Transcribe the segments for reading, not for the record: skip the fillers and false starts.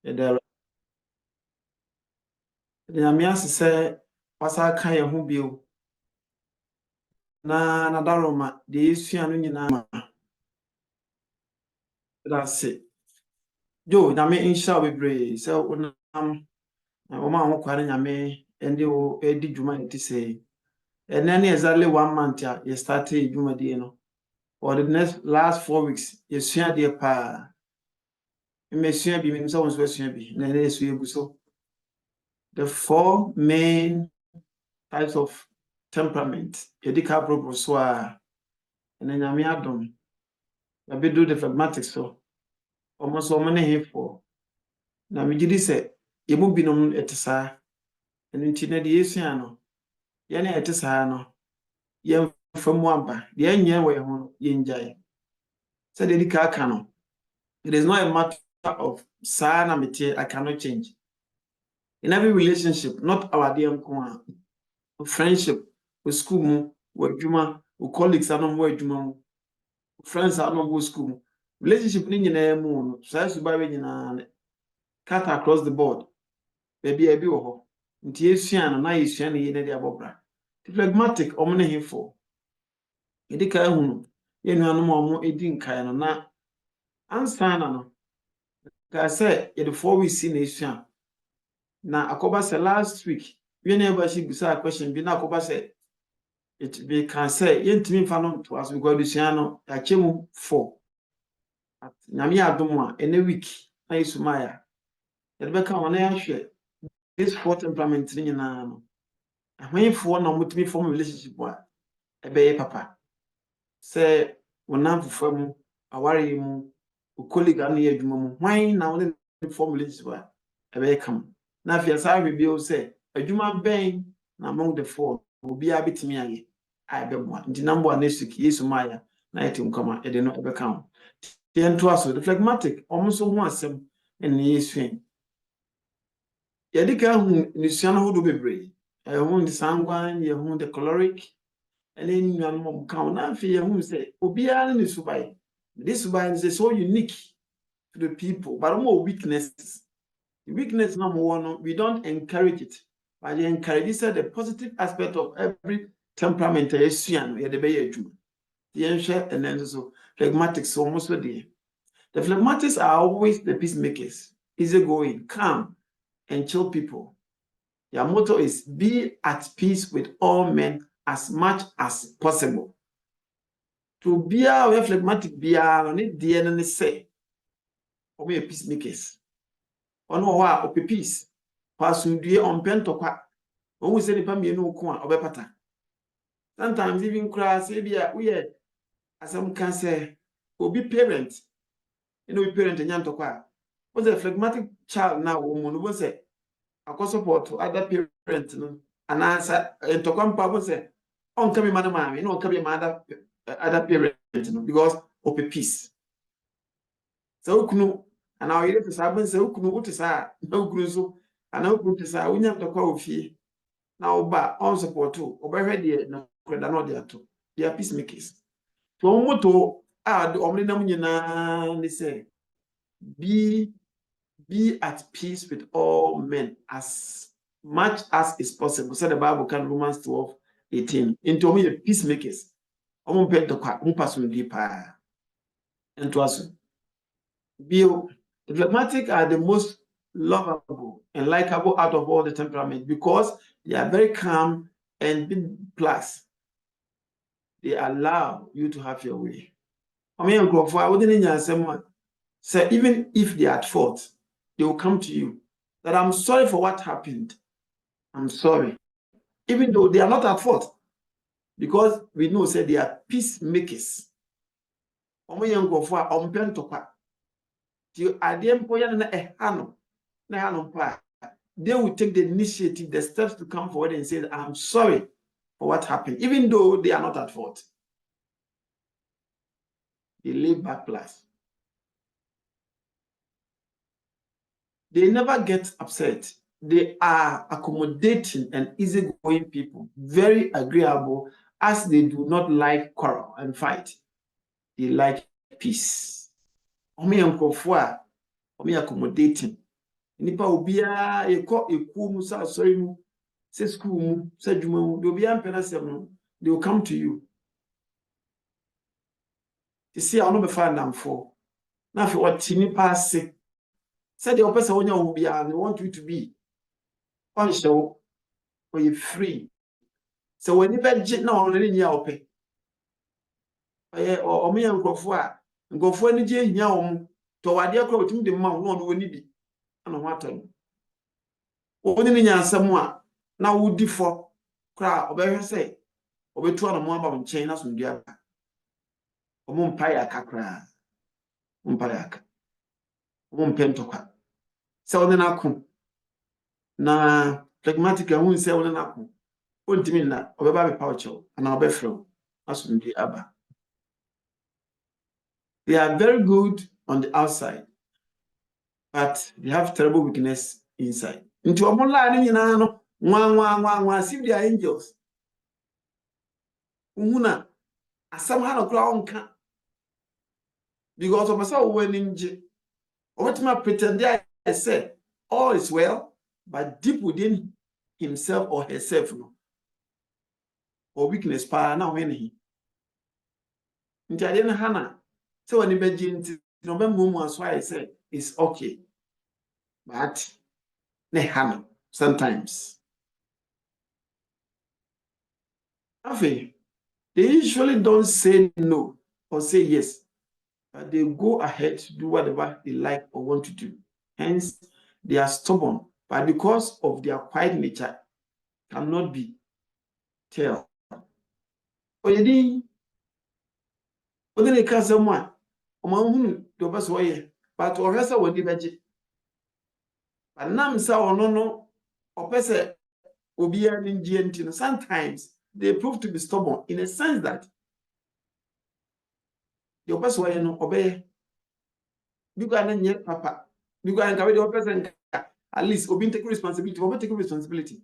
The Yamias say, Pasa Kaya Hubio. Na Nadaroma, the Isian Yinama. That's it. Joe, Yami in shall be brave. So, when Oma Hokari Yame, and you did you to say. And then exactly 1 month, you started Juma Dino. Or the last 4 weeks, you share dear pa. You may share be in someone's question be. So, the 4 main types of temperament. Yedika proposwa. And then Yami Adam. I be do the phlegmatic so. Almost so many here for. Now, me did say, you move be no at sa. And in Tina the Asiano. Yana at Sano. Yan from Wamba. The end way home, Yenjay. Said the Cano. It is not a matter of sana mete I cannot change. In every relationship, not our dear friendship, with school, with Juma, with colleagues, I don't know Juma, friends, I don't know school. Relationship in a moon, size to buy in cut across the board. Baby, I be ho. Nti esuan na esuan ye na dia bobra. The phlegmatic omne hifo. Edika hunu. Ye nuanom omo edi nkai no na ansa na no. Ka say ye the 4 weeks na esuan. Na akoba say last week, we never she bisa question bi na akoba say it be can say ye ntimi fa no to as we go esuan no achemu 4. Nyame adom a ene week na esumaya. Ye be ka wona ya hwe this 4 temperament ni na no. When for na mutimi form relationship wa ebeye papa say wonam fufamu aware mu colleague anu ye adwuma mu hwan na won form relationship wa ebeye kam na afia sa bi o say adwuma ben na among the 4 obi abetimi aye abebo nti nambo anesiki yesu maya na yetim kama ede no ebe kam tiento aso the phlegmatic omuso ho asem ene yesu yedika hu nisuan ho do bebre who the sanguine, you who the choleric, and then you are more count. Now, if you who say, Obia and Subai. This Subai is so unique to the people, but more weaknesses. The weakness number one, we don't encourage it, but they encourage the positive aspect of every temperament. The and then so phlegmatics almost there. The phlegmatics are always the peacemakers, easygoing, calm, and chill people. Their motto is be at peace with all men as much as possible. To be a phlegmatic be on it, dear and say, or be a peacemakers. On what of peace. Passing dear on pentoqua. When we say the Pammy no coin or pata. Sometimes even cry, say, we are, as some can say, will be parents. You know, parent and yantoqua. Was a phlegmatic child now, woman was say. I support to other parents, and answer to come papa say, on come madam, mammy, no come mother other parents, because of a peace. So kunu, and now you have to say, kunu, what is that? No gruzo, and no good to say, we have to call fee. Now, but on support too, overhead, no, not there too. They are peacemakers. So, motto, add only namina, they say, be at peace with all men as much as is possible. So the Bible can Romans 12:18. Into me, peacemakers. I'm going to pass on deeper. And to us, the phlegmatic are the most lovable and likable out of all the temperament because they are very calm and plus they allow you to have your way. I mean, I wouldn't say even if they are at fault, they will come to you that I'm sorry for what happened. I'm sorry. Even though they are not at fault. Because we know say they are peacemakers. They will take the initiative, the steps to come forward and say, I'm sorry for what happened, even though they are not at fault. They lay back plus. They never get upset. They are accommodating and easygoing people, very agreeable, as they do not like quarrel and fight. They like peace. Omi accommodating. nipa obia eko mu sa sorry mu say school mu say dwuma mu de obia mpena sem no they will come to you. You see I no be fa ndamfo na fe what nipa ase say the person wonya wo bia they want you to be on show or you free. So when you be na on ni nya ope o me nkofo a nkofo ni je hia wo to wade akwa otum de ma wo no woni bi ana ho atọ woni ni nya asem a na wo di fo kra obehwe say obetu ana mo aba nchen na so ndua omo mpa ya kakra mpa ya ka omo mpentokwa se woni na ko na phlegmatic hu se woni na ko ontimi na obeba be paucho ana obefro aso ndua aba. They are very good on the outside, but they have terrible weakness inside. Into omo la ni nyina no nwa as if they are angels. Uhuna asam ha no kura onka because of myself when nje obetima pretend I say all is well, but deep within himself or herself no or weakness pa na when he nti ade na hana say when beji nti no be mumu aso I say it's okay, but ne hana sometimes afi they usually don't say no or say yes, but they go ahead to do whatever they like or want to do. Hence, they are stubborn, but because of their quiet nature, cannot be tell. Oyedi, odene kasa mwa, omahunu do baso ye, but ohesa wodi beje. But nam sa ono opese obiya ninji ntino. Sometimes they prove to be stubborn in a sense that the baso ye no obeye. Because na nye papa. Because nka we the person at least obi take responsibility, obi take responsibility.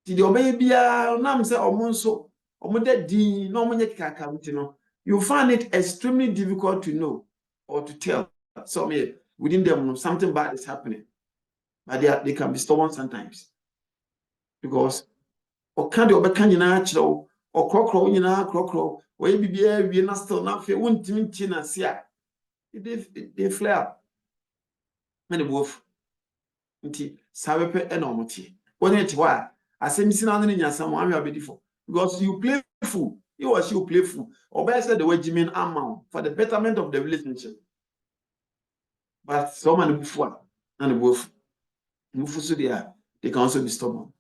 Ti the obey bia nam say omo nso omo da din na omo nye kaka no, you find it extremely difficult to know or to tell some within them something bad is happening, but they can be stubborn sometimes because o kan de obeka nyina akire o krokro nyina krokro we bibia wie na still na fe wontimi nti na se a they flare and the wolf nti sabepe e na omotie woni eti wa asemisi na no nyasam anwe abedifo because you playful, you or she playful or said the way Jimin amount for the betterment of the relationship, but someone before and both so they can also be stubborn.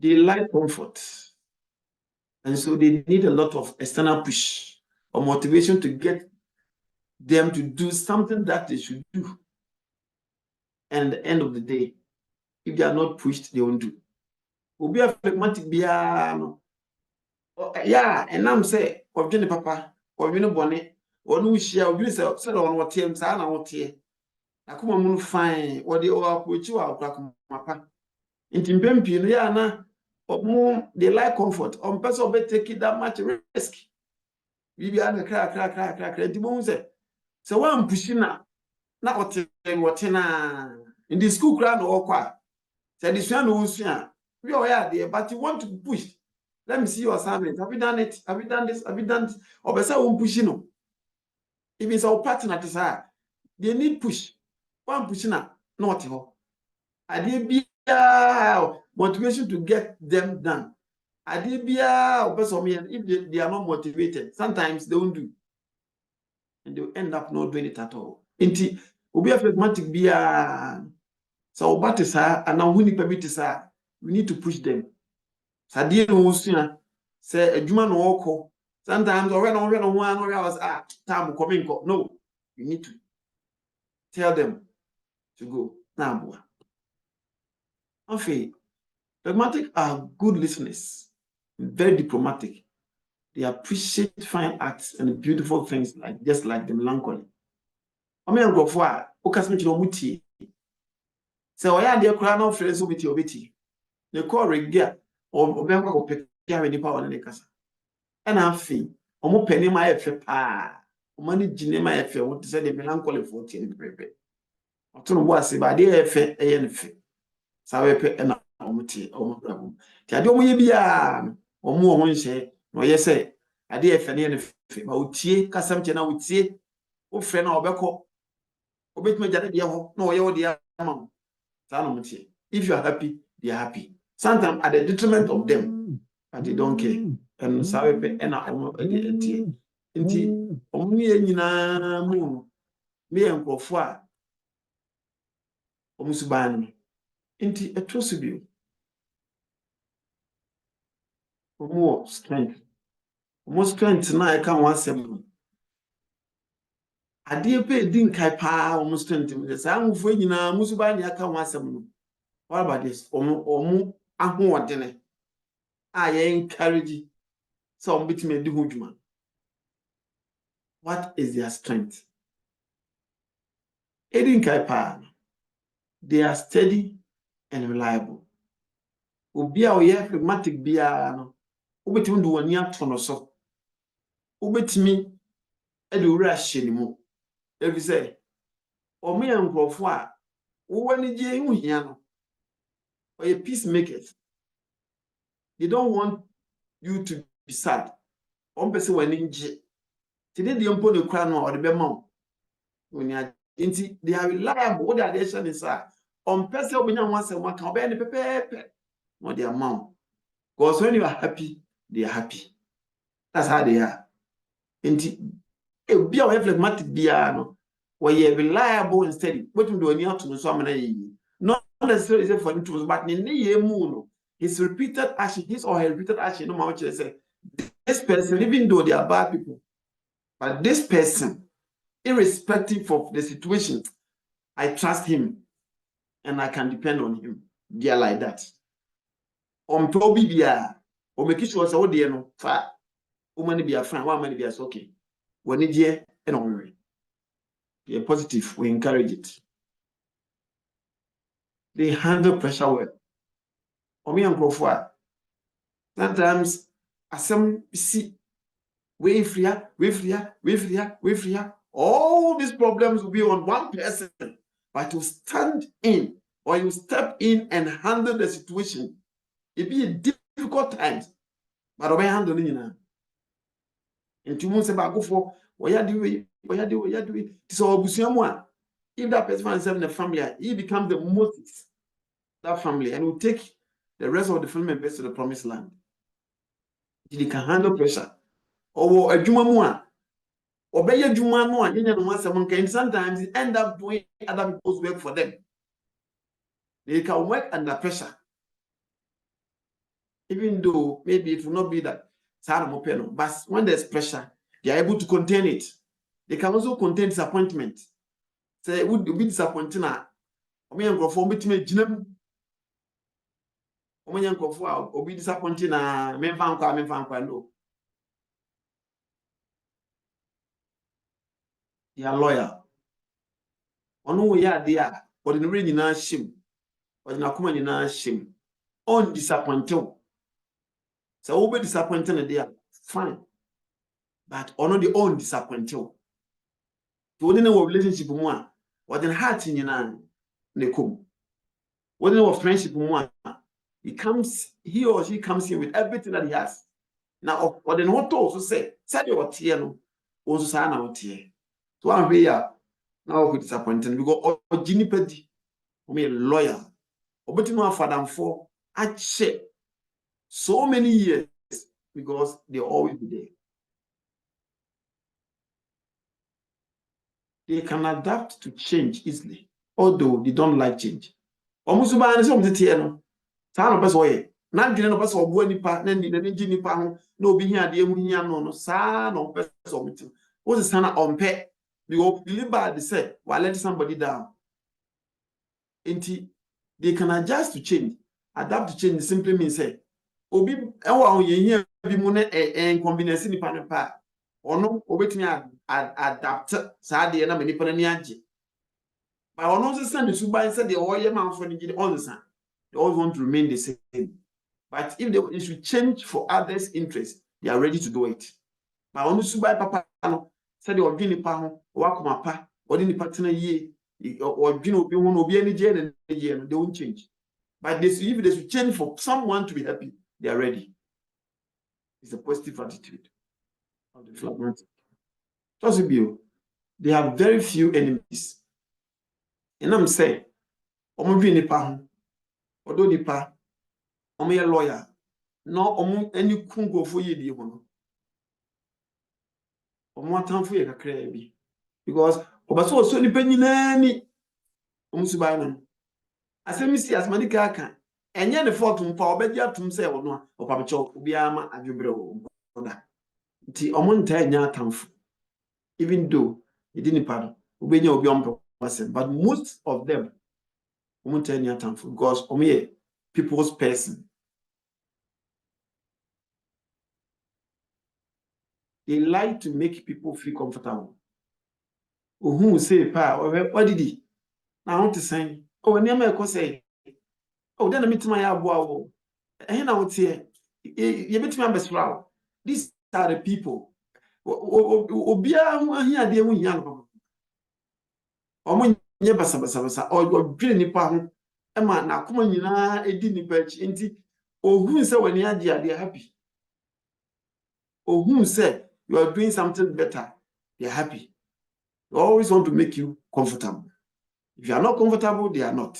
They like comfort, and so they need a lot of external push or motivation to get them to do something that they should do, and at the end of the day, if they are not pushed, they won't do. Obi a phlegmatic bia no, yeah, and I'm say of Jenny papa or you bonnet or no share or say on what team sana what here. I come on fine or the or which you are crack mapa. In Timpempi, no na or more they like comfort on person be take it that much risk. We be under crack the bones. So one pushing na what na in the school crowd or qua. Said this one no we are there, but you want to push. Let me see your assignment. Have you done it? Have you done this? Have you done this? Or better won't push you. If it's our partner to say, they need push. One pushing not all. I did be motivation to get them done. I did be if they are not motivated, sometimes they won't do. And they'll end up not doing it at all. Inti, will be a phlegmatic be so what is her and now we need to push them. Sadie no sua say adwuma no woko sometimes or when one was time coming no, you need to tell them to go now. Okay, phlegmatic are good listeners, very diplomatic. They appreciate fine arts and beautiful things like just like the melancholy. I mean go for okasme no muti say oya de kura no frɛ so biti obiti ne call regia or benko ko pekya we nipa wona ne kasa. And I feel omo pani ma efe pa Omani jinema efe what say the melancholy 14 pepe. Otono bo ase ba de efe eye ne fe. Sawe pe na omuti omubrabo. Ti ade omuye bia no omu ho nhye no ye say ade efe ne fe ba otie kasam che na otie wo fe na obekọ obetuma jade de ho na oye wo de ama. Sa no mutie. If you are happy, they are happy. Sometimes at the detriment of them, but they don't care. And sawe pe na omu nti omu ye nyina mu me enkrofo a omu suban no nti etoso bi omu strength na e ka ho asem ade pe din kai pa omu strength me sa anfo nyina mu suban ya ka ho asem no. What about this? Omu ahoɔdene a ye encourage so omu bitime di ho dwuma. What is their strength? Edin kai pa, they are steady and reliable. Obi a oyɛ phlegmatic bia no obetimi do wani ato no so. Obetimi e de wura hye ne mu. Ebi say omu yɛ nkrɔfo a wo wani gye hu hia no. Oye peacemakers. They don't want you to be sad. Omu pese wani gye. Ti de mpo ne kra no a ɔde bɛma wo. Oni nti they are reliable. What are they saying is pese obenya ho asɛm aka obɛyɛ ne pepepe. No they amount. Because when you are happy, they are happy. That's how they are. And be a phlegmatic bia no, where you reliable and steady. What you do when you have to so many. Not necessarily for him to, but in the moon, his repeated action, his or her repeated action, no matter what say. This person, even though they are bad people, but this person, irrespective of the situation, I trust him and I can depend on him. They are like that. Probably bia o make sure say o de no fa o mani bia fine one mani bia is okay when je and on we be positive, we encourage it. They handle pressure well. Omi ankrofo a sometimes asem see we free all these problems will be on one person, but to stand in or you step in and handle the situation. It be a difficult times, but obey handle it. And you must say, go for what you do. So, if that person finds himself in a family, he becomes the Moses, that family, and will take the rest of the family members to the promised land. He can handle pressure. Or a Juma Mua, obey a Juma Mua, and sometimes he end up doing other people's work for them. They can work under pressure. Even though maybe it will not be that but when there's pressure, they are able to contain it. They can also contain disappointment. Say it would be disappointing. Omi enkrofo betime ginam. Omi enkrofo a obi disappointing na memfa nkwa no. They are loyal. Ono wo ya de a, odi no re nyina hyem. Odi na koma nyina hyem. On disappointed. So we be disappointed na there, fine. But ono the own disappointed. To woni na relationship mu a, odi na heart nyina na kom. Woni na friendship mu a, he or she comes in with everything that he has. Now odi na to so say, said you what here no, also say na what here. So one way ya now we disappointed because ogini pedi, o me loyal. Obeti no afadamfo ache so many years because they always be there. They can adapt to change easily, although they don't like change. Omusuba ani so mtete no. Sa no pese oye. Na dwene no pese obo nipa na ni ngi nipa ho na obi hia de emu hia no sa no pese omti. Wo se sana ompe because believe bad say why let somebody down. They can adjust to change. Adapt to change simply means say obi enwa ho ye hia bi mu na inconvenience nipa no pa. Ono obetumi adapt sa de na nipa na ni age. But ono also send the suban say the oye man for the onsa. They always want to remain the same. But if they should change for others' interests, they are ready to do it. But ono suban papa no said the organic pound, Wakumapa, or any partner ye, or Gino be one of any gen and they won't change. But if they should change for someone to be happy, they are ready. It's a positive attitude of the phlegmatic. Possibly, they have very few enemies. And I'm saying, Omo nipa, although nipa, Omo lawyer, no Omo any kungo for ye di hono. Omo atamfo ye kakra bi. Because obaso so nipa nyina ni Omo suban no. Asemi si asmani ka aka. Enye ne fault mpa obeji atum se wono a opabecho obi ama adwobre wo. Nti Omo nta nya atamfo. Even though it didn't pardon, obey obi on person, but most of them won't tell you time because people's person. They like to make people feel comfortable. Who say, Pa, what did he? Now I want to say, oh, near my say, oh, then I meet my abo. And I would say, you meet my best friend. These are the people. Obia here, dear young. Omo nye basa o dwene nipa ho ema na akoma nyina edi nipa chi nti ohun se wani ade ade happy ohun se you are doing something better they are happy. They always want to make you comfortable. If you are not comfortable, they are not.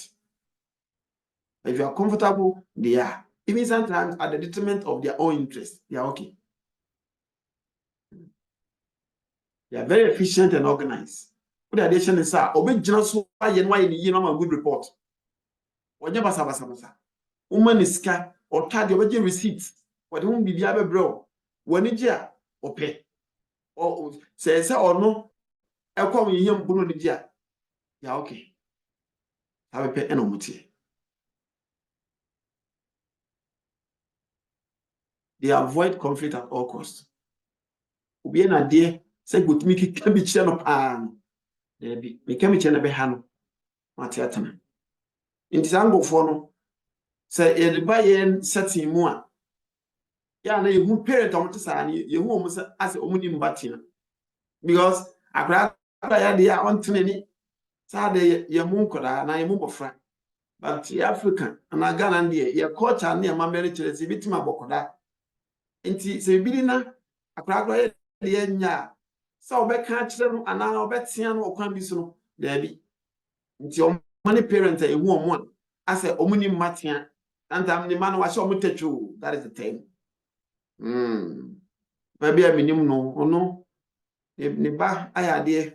If you are comfortable, they are. Even sometimes at the detriment of their own interest, they are okay. They are very efficient and organized. What the addition is obi jina so aye no aye ni no good report. Onye basa. Woman is scar or card your receipts. What won't be the bro? When it's ya or pay or says or no, I'll call you young Bruno the dia. Yeah, okay. Have a pay enomity. They avoid conflict at all costs. Ubi an idea, say good me can be channel pan. There be me can be channel behano. Matiatana. In this angle for no, say a buy-in setting more. Yeah, na you parent on to say you almost as a omuni batina. Because I grab idea on to Sade ye munkoda na ye mubofra. But the African and a Ghana dear, your culture near my marriage is a bit my bokoda. Inti se bidina a crack the enya. So be catch them and now bet sian or can be so there be. Inti your money parent a one. I say omuni matia. And I'm the man was so true. That is the thing. Maybe I mean no or no. If ba I idea.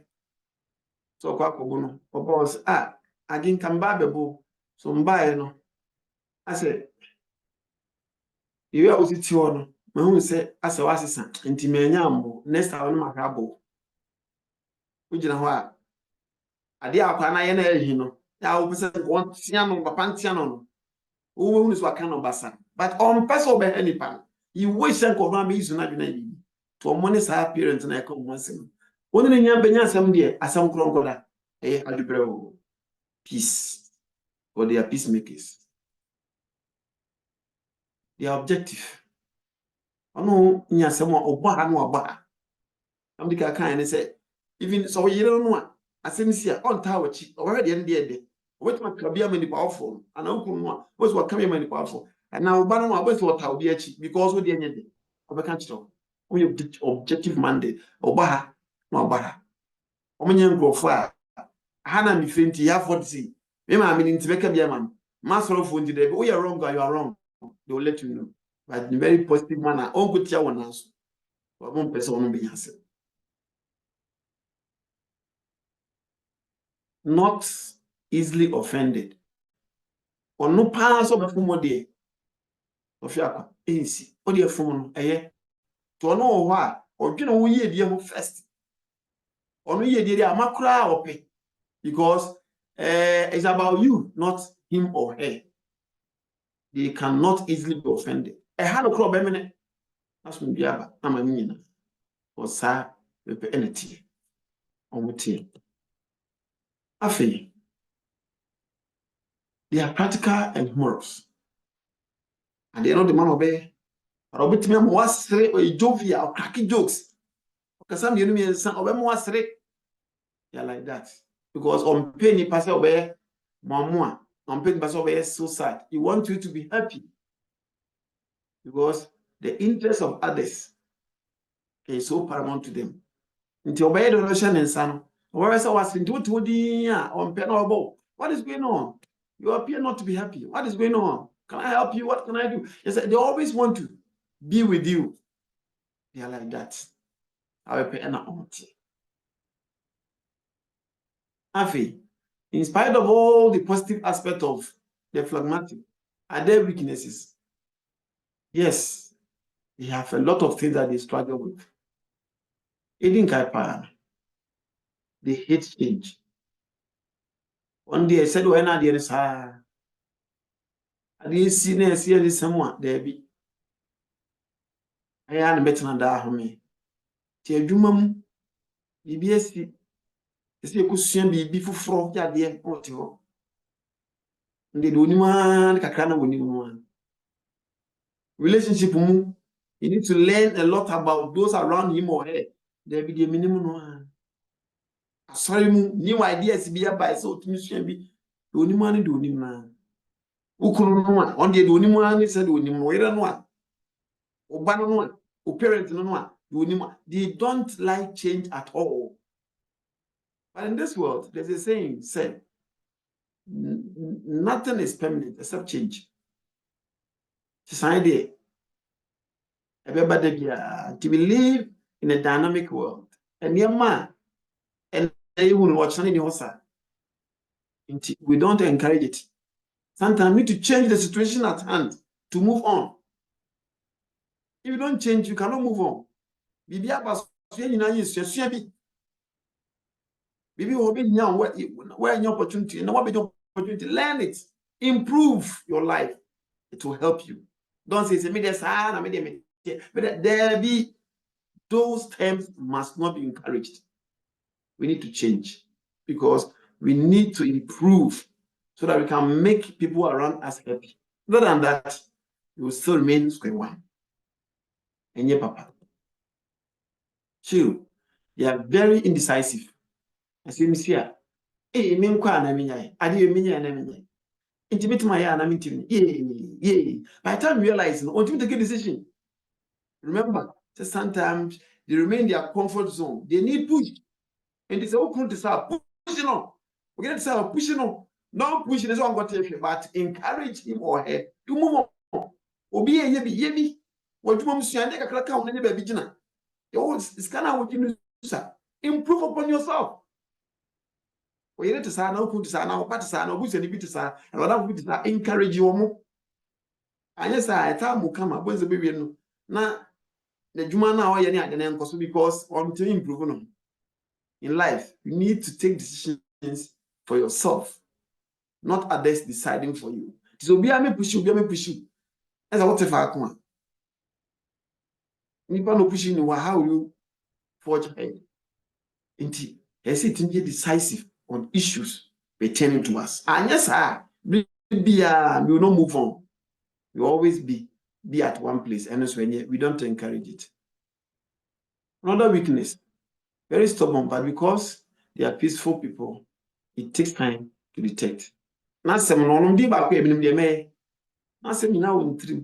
So kwa kogono. Boss again can babebo. So mbae no. I said, you are also tion. My home say, as a assistant, intimanyambo, next hour no macabo. Which you know what? A dear Pana Yeno, I will say one Tiano, Papantiano, who is what kind of bassa. But on pass over any pan, you wish and cover me is not to a money's appearance and I come once in. One in your benya some dear, as some croncola, peace, or they are peacemakers. Their objective. No, nya someone oba no oba. I'm the kind and say, even so, you don't know. I say, Monsieur, on tower cheap, already in the day. What my cabia many powerful, and uncle one was what coming many powerful. And now, Banner was what I'll be cheap because we the end of a country. We have objective mandate, oba, no oba. Omanian go far. Hannah me faint, you have what to see. Maybe I mean, to make a man. Master of wounded, but we are wrong, you are wrong. They will let you know. But in a very positive manner, all good chair one answer. But one person will be answered. Not easily offended. Or no pass of a fumo de of Yaka, easy, or dear fumo, to know why, or you know, we dear first. Or we dear macra or pay. Because it's about you, not him or her. They cannot easily be offended. I had a crop a minute. That's when Biaba, I'm a mina. Or sa, anything. On tea. Afi. They are practical and humorous. And they are not the man obey. Or obey me was say or jovial or cracking jokes. Kasam you mean some obe mo asre. Yeah, like that. Because on penny pass obey mamma, on penny pass obey so sad. He wants you to be happy. Because the interest of others is so paramount to them. Until obey the notion and son. Whereas I was into on pen or what is going on? You appear not to be happy. What is going on? Can I help you? What can I do? Yes, they always want to be with you. They are like that. I will pay an amount. Afi, in spite of all the positive aspect of the phlegmatic, are there weaknesses? Yes, they have a lot of things that they struggle with. Eating kaipa, they hate change. One day I said, when I did I didn't see someone there be. I am better than home. Tia Jumam, BBSC, the sea cushion be for ya dear, or they do man, Kakana winning. Relationship, you need to learn a lot about those around him or her. There be the minimum. Sorry, new ideas be by so to mission be the only money do him man. Ukunu on the only one said when him wait on one. Obano one, o parent no one. They don't like change at all. But in this world, there's a saying said, nothing is permanent except change. It's an idea. To believe in a dynamic world. And your man, and they will watch any hosa. We don't encourage it. Sometimes we need to change the situation at hand to move on. If you don't change, you cannot move on. Bibi abaso you na yesu bi. Bibi will be now where your opportunity, and what be your opportunity, learn it, improve your life. It will help you. Don't say me but there be those terms must not be encouraged. We need to change because we need to improve so that we can make people around us happy. Other than that, you will still remain square one. And your papa. Two, they are very indecisive. As you see, mean kwa na minya. Adi you minya na minya. Intimate my ya na mintim. Yeah. By the time you realize, no, you take a decision. Remember, sometimes they remain in their comfort zone. They need push. And they say, oh, come to start pushing on. We get to start pushing on. Not pushing is on what you but encourage him or her to move on. Obi yebi. What you want to see, I think I can't count any baby. It's kind of what you improve upon yourself. We need to say, no, put to say, no, but to say, no, who's any bit to say, and what I would encourage you more. And yes, I tell you, come up with the baby. Now, the Juma now, because I'm to improve in life, you need to take decisions for yourself, not others deciding for you. So be a push you. As I want to find one. Nipa no pushing you, how you forge ahead. Indeed, is it decisive on issues pertaining to us? And yes, we will not move on. We always be at one place, and we don't encourage it. Another weakness, very stubborn, but because they are peaceful people, it takes time to detect. Not some no back not some now in three.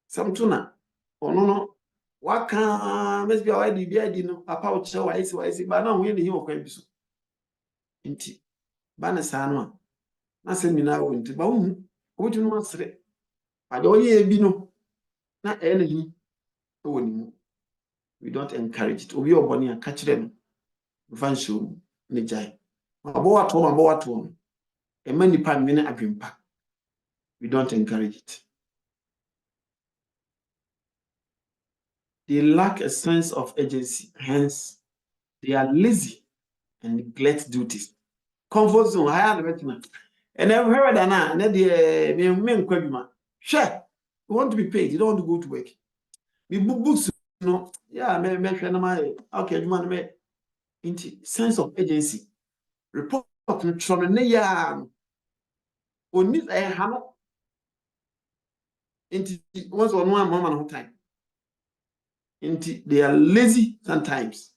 Some tuna, or no. What can must be already be no about show I see, but now we hear of so. Inti, Banasano, not some now into bone, what you want to say. I don't hear be no, not any. We don't encourage it. We are bonny and catch them. Vanshu, Nijai. About home. A many pan minute agrimpa. We don't encourage it. They lack a sense of agency, hence, they are lazy and neglect duties. Comfort zone, higher veteran. And I've heard that now, and the men quabima. Sure, you want to be paid, you don't want to go to work. We book books, yeah, my okay, man, sense of agency. Report from the yarn. Only a hammer. Once or one moment of time. They are lazy sometimes.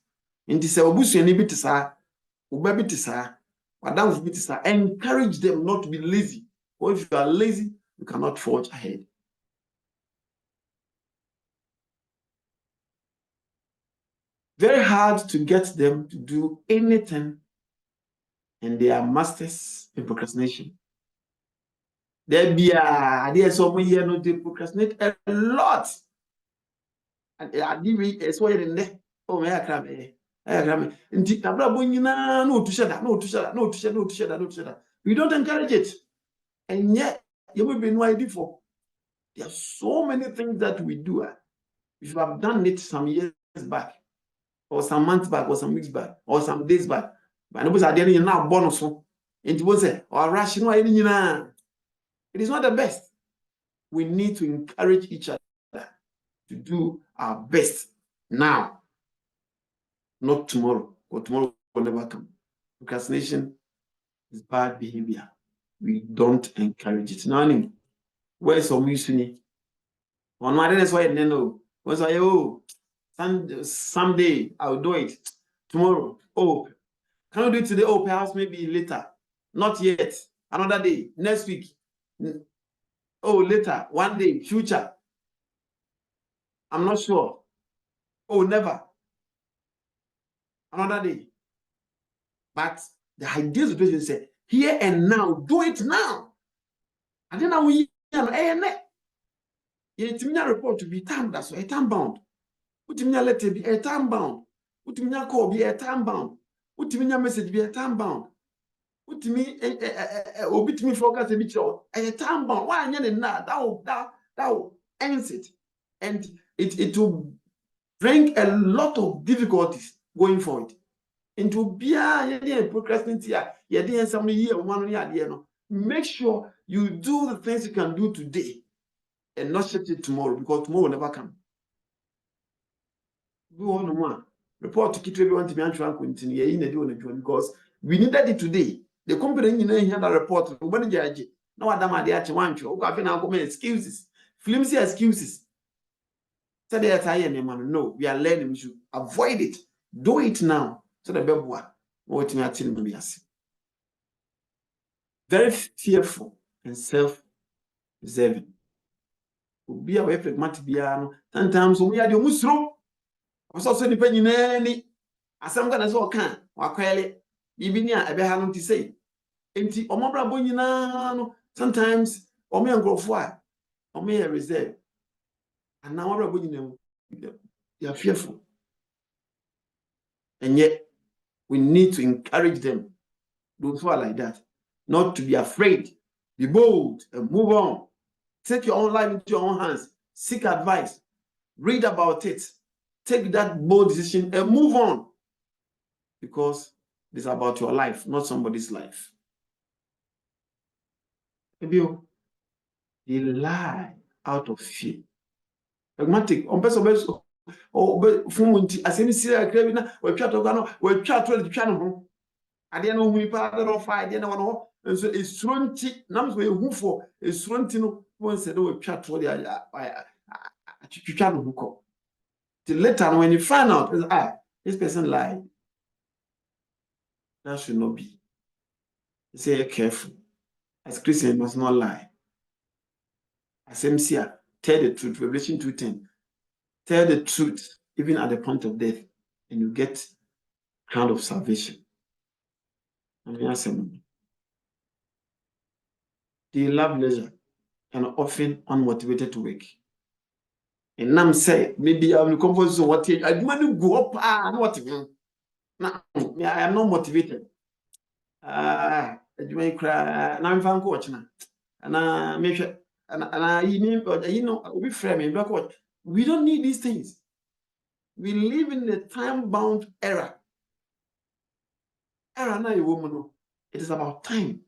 Say obusua bit sa, uba bit sa, madam bit sa. Encourage them not to be lazy. Or if you are lazy, you cannot forge ahead. Very hard to get them to do anything, and they are masters in procrastination. There be someone here no, they procrastinate a lot. And I did it so in there. Oh, my cram. No. We don't encourage it. And yet, you will be no idea for. There are so many things that we do. If you have done it some years back, or some months back, or some weeks back, or some days back, but nobody's idea now bonus. It was or rational. It is not the best. We need to encourage each other to do our best now, not tomorrow, or tomorrow will never come. Procrastination is bad behavior. We don't encourage it. Now, where's some using? On my that's why I know. Was I someday I'll do it. Tomorrow. Oh, can I do it today? Oh, perhaps maybe later. Not yet. Another day. Next week. Oh, later. One day. Future. I'm not sure. Oh, never. Another day. But the ideal situation said, here and now, do it now. And then we report to be time that's a time bound. Utimia letter be a time bound. Utimia call be a time bound. Utimia message be a time bound. Utimi obitimi focus a bit a time bound. Why that will ends it. And it will bring a lot of difficulties going forward. Into beer procrastinating some year one make sure you do the things you can do today and not shift it tomorrow, because tomorrow will never come. Go on one report to keep everyone to be continue because we needed it today. The company here that report when judge no one excuses flimsy excuses. No, we are learning. We should avoid it. Do it now. So the baby very fearful and self-preserving. Be away phlegmatic piano. Sometimes we are the musro. Also, depending on any. As I'm gonna so can wakwele. Even ya ebehanum to say. Enti omobra bonyina. Sometimes omi angrofwa. Omi reserve. And now they are fearful. And yet we need to encourage them. Those who are like that, not to be afraid, be bold and move on. Take your own life into your own hands. Seek advice. Read about it. Take that bold decision and move on. Because it's about your life, not somebody's life. Maybe they lie out of fear. Phlegmatic. On person or fumunti as any serial criminal or chat organo or chat to the channel. I didn't know we part of I didn't know. And so it's twenty numbers were who for it's 20 one said oh chat for the channel hook. Till later when you find out this person lied. That should not be. Say careful. As Christians must not lie. As MCA, tell the truth. Revelation 2:10. Tell the truth, even at the point of death, and you get crown of salvation. And we answer them. They love leisure and are often unmotivated to work. And Nam say, maybe I'm in comfort zone. What I do want to go up. What now? I am not motivated. I do want to cry. Now I'm fine, coach. And make sure. And you know, we frame me. We don't need these things. We live in a time-bound era. Era now, woman. It is about time.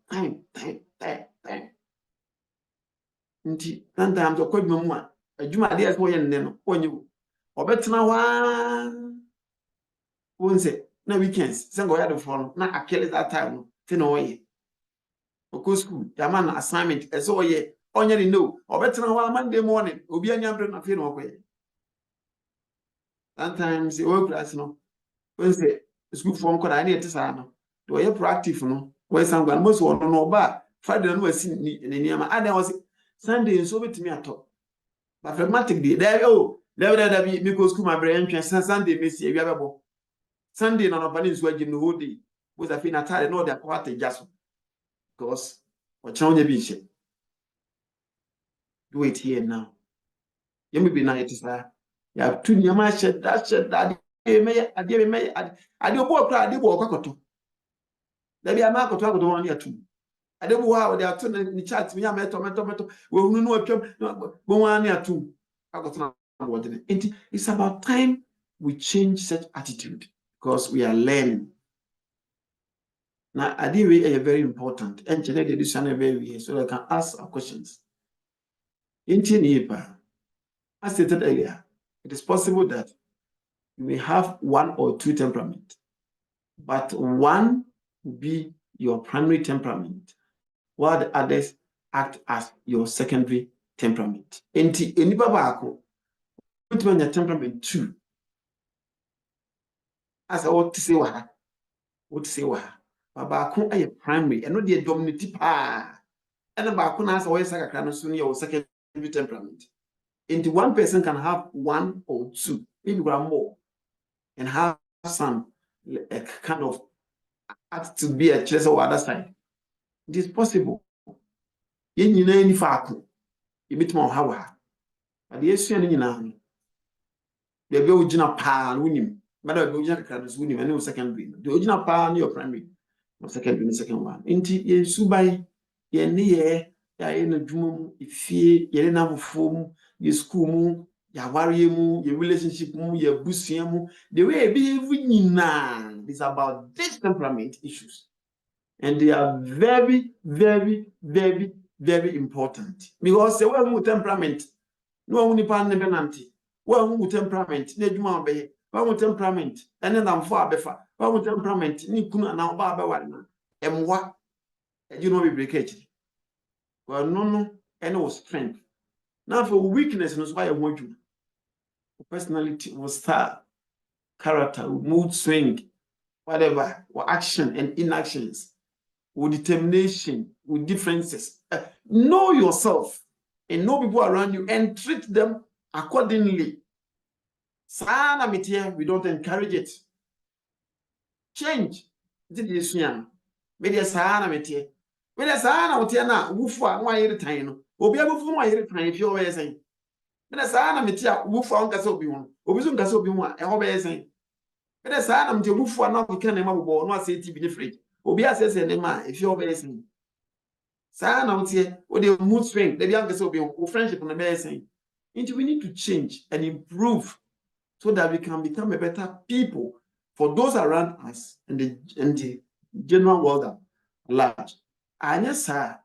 Nti sometimes okwa dwuma mu a adwuma de eso ye nne no onye wo obetena wa wonse na weekends sengo ya do for no na akele that time no te no oye oko school ya man assignment eso oye onye ni no obetena wa Monday morning obi anya bre na fe no okoye Sometimes you work class, no. When say school form called I need to say no. Do you proactive no? Where some gun most one no ba Friday no see ni niama. And was Sunday so with me at all. But phlegmatic day there there be me go school my brain Sunday me see you Sunday no no so agim no whole day. Was a fin attire no their quarter just because what channel be shit. Do it here now. You may be night is there. You have two niama shed that may I did may I do walk I did walk a cotton. There be a mark of 1 year 2. I don't know how they are turning the chat. Me, I'm a tomato. We will know a job. 1 year 2. I got not what it's about time we change such attitude because we are learning. Now, I think we are very important. And today, they do something very so they can ask our questions. In Tinipa, as stated earlier, it is possible that you may have 1 or 2 temperament, but one will be your primary temperament, while the others act as your secondary temperament. Enti enipa baako utuma nya temperament 2. Asa what to say wa baako aye primary eno de dominate pa ena baako na asa wo yesa kakra no so ne your secondary temperament. Enti one person can have 1 or 2, maybe more, and have some kind of act to be a choice or other side. It is possible. Yen nyina ni faako ebituma hawa but the issue ni nyina no the be ojina pa no nim but the ojina kakra no so nim and secondary the ojina pa no your primary no secondary no second one nti ye subai ye ne ye ya ye na dwuma mu ifie ye na mfo mu ye school mu ya ware mu ye relationship mu ye busua mu the way be nyina is about this temperament issues. And they are very, very, very, very important. Because the way temperament, no one nipa ne benanti. One temperament, ne dwuma be. One temperament, and then I'm far befa. One temperament, ni kuna na ba ba wa na. Emwa, you know we break it. Well, no, and was strength. Now for weakness, no why I want you. Personality was star, character, mood swing, whatever, or action and inactions. With determination, with differences. Know yourself and know people around you and treat them accordingly. Sana mitia, we don't encourage it. Change. Did sana mitia. Media sana mitia na wufwa nwa yiri tano. Obi abufu nwa yiri tano if you always saying. Media sana mitia wufwa onkasa obi won. Obi so nkasa obi won e ho be saying. Media sana mitia wufwa na okika na mabubo no ase ti bi ne fridge. Obi asese ne ma if you always saying. Sana utie o the mood swing the young so be friendship on the best thing. We need to change and improve so that we can become a better people for those around us and the general world at large. And yes, sir,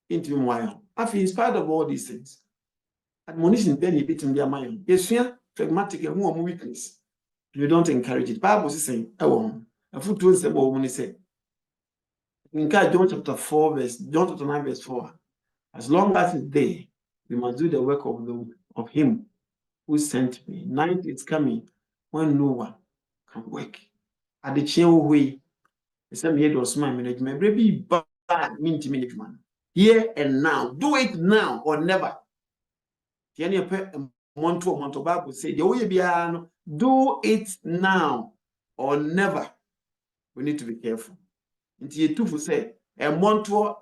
into my I feel inspired of all these things. Admonition then you bit in their mind. Yes, fear phlegmatic and more weakness. You don't encourage it. Bible is saying, oh, a foot towards them when he said. In John chapter 4, John chapter 9, verse 4. As long as it's there, we must do the work of him who sent me. Night is coming when no one can work. At the chain way, the same head was my management. Maybe bad mean to me, man. Here and now. Do it now or never. Monto Bible say the way do it now or never. We need to be careful. Nti yetufu say a monto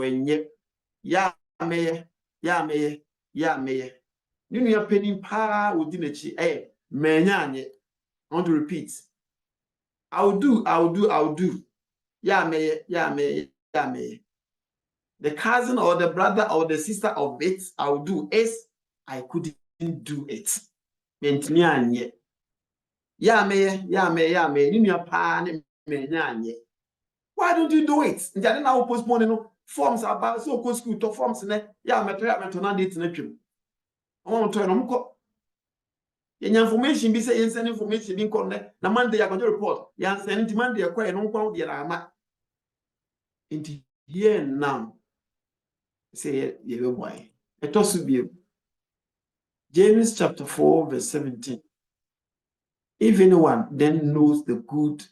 enye ya meye ninu ya penny pa odi nachi menya anye. I want to repeat. I'll do ya meye the cousin or the brother or the sister of it I'll do is I couldn't do it mentini anye ya meye ninu ya pa ne menya anye. Why don't you do it? And then now postpone no forms about so go school to forms ne ya meto na date na twem. Omo to no mko. Yenya information bi say yen send information bi nko ne na Monday ya go report. Ya send Monday ya kwa no nko de na ama. Inti here now say ye boy. Etosu bi James chapter 4 verse 17. if anyone then knows the good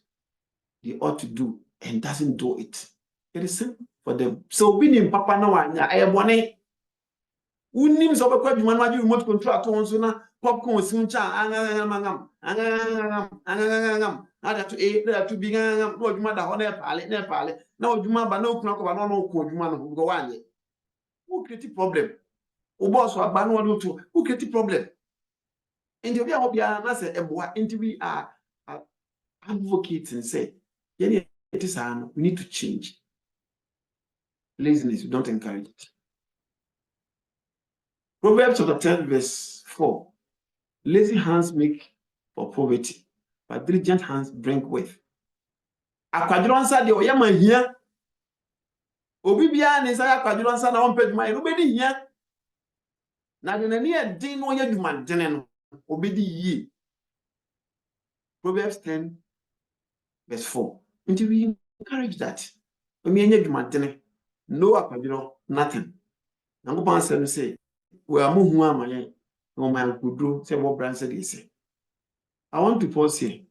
they ought to do and doesn't do it, it is simple for them. So being papa no one, I want unim so be kwa dwuma no agi remote control ato on so na popcorn simcha angam ada to to bi ngam no dwuma da ho na pale na dwuma ba na okuna ko ba no ko dwuma no go wanye who create problem o boss agba no do to who create problem and obi a obia na say eboa and we are advocating say it is we need to change laziness. We don't encourage it. Proverbs chapter 10 verse 4. Lazy hands make for poverty, but diligent hands bring wealth. Akwadronsa de oyama hia. Obi bia ne sa akwadronsa na ompɛ dwuma no bedi hia. Na de nani edin no oya dwuma dene no obedi yie. Proverbs 10 verse 4. Until we encourage that. Omi enya dwuma dene. No akwadro, nothing. Na go pan say we are hu amaye. No man could do say what brand said he say. I want to pause here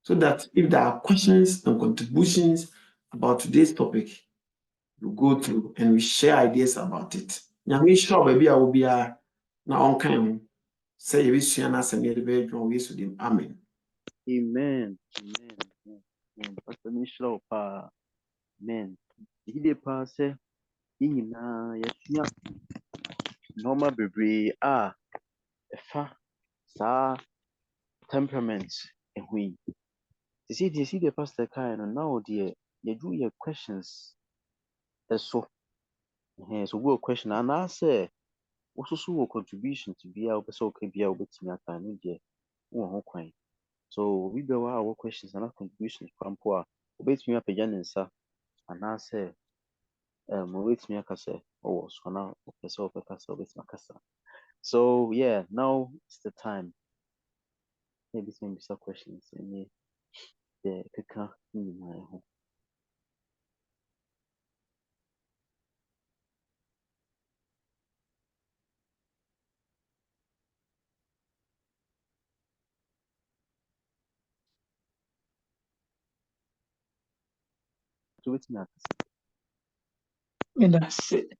so that if there are questions and contributions about today's topic, we go through and we share ideas about it. Nyame sure baby I will be na on kind say you wish you na say me be dwon we so dem. Amen. Amen. Pastor Michelle pa amen. Ide pa say ina yesua normal bebre efa sa temperament ehui. You see the pastor kind now dear you do your questions so so go question and I say also contribution to be able to be able to me aka no dear wo kwan. So we be our questions and contributions from poor wait me up again and I say wait me aka say oh so now so so yeah, now it's the time. Maybe some questions and the kaka in my home. So wait me aka say That's it.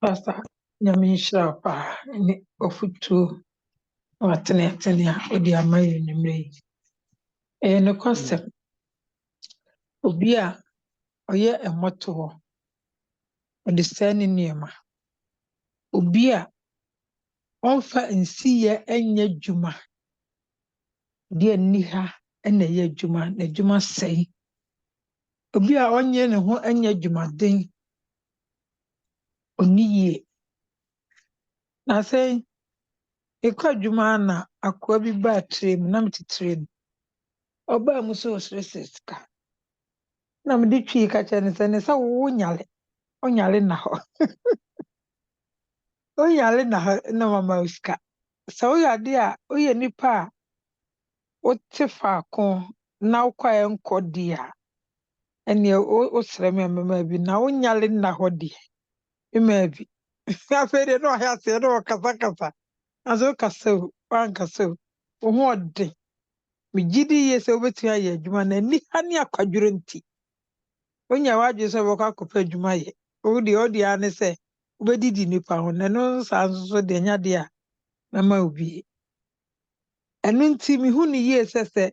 Pastor Nyame nhyira pa ne ofutu watene odi amaye nimre no concept obi a oye emoto ho odi sani niema obi a onfa nsiye enye dwuma de ani ha na ye dwuma na dwuma sei obi a onye ne ho enye dwuma den oniye na sei ekwa dwuma na akwa bi ba trem na mtitrem oba mu so sresika na me de twi ka kyene se ne sa wo nyale onyale na ho onyale na ho na mama uska sa wo yade a oye nipa a o te fa ko na kwa enkodi a ene o sere me mama bi na onyale na ho de mama bi afa de no ha se no kasa azo kasa wan kasa wo ho de me gidi ye se obeti aye adwuma na ni ha ne akwadworo nti onya wadwe se bokọ akọpa adwuma ye odi ane se obedidi nipa ho na no sa nso de nya de a mama obi enu nti mi hu ni ye se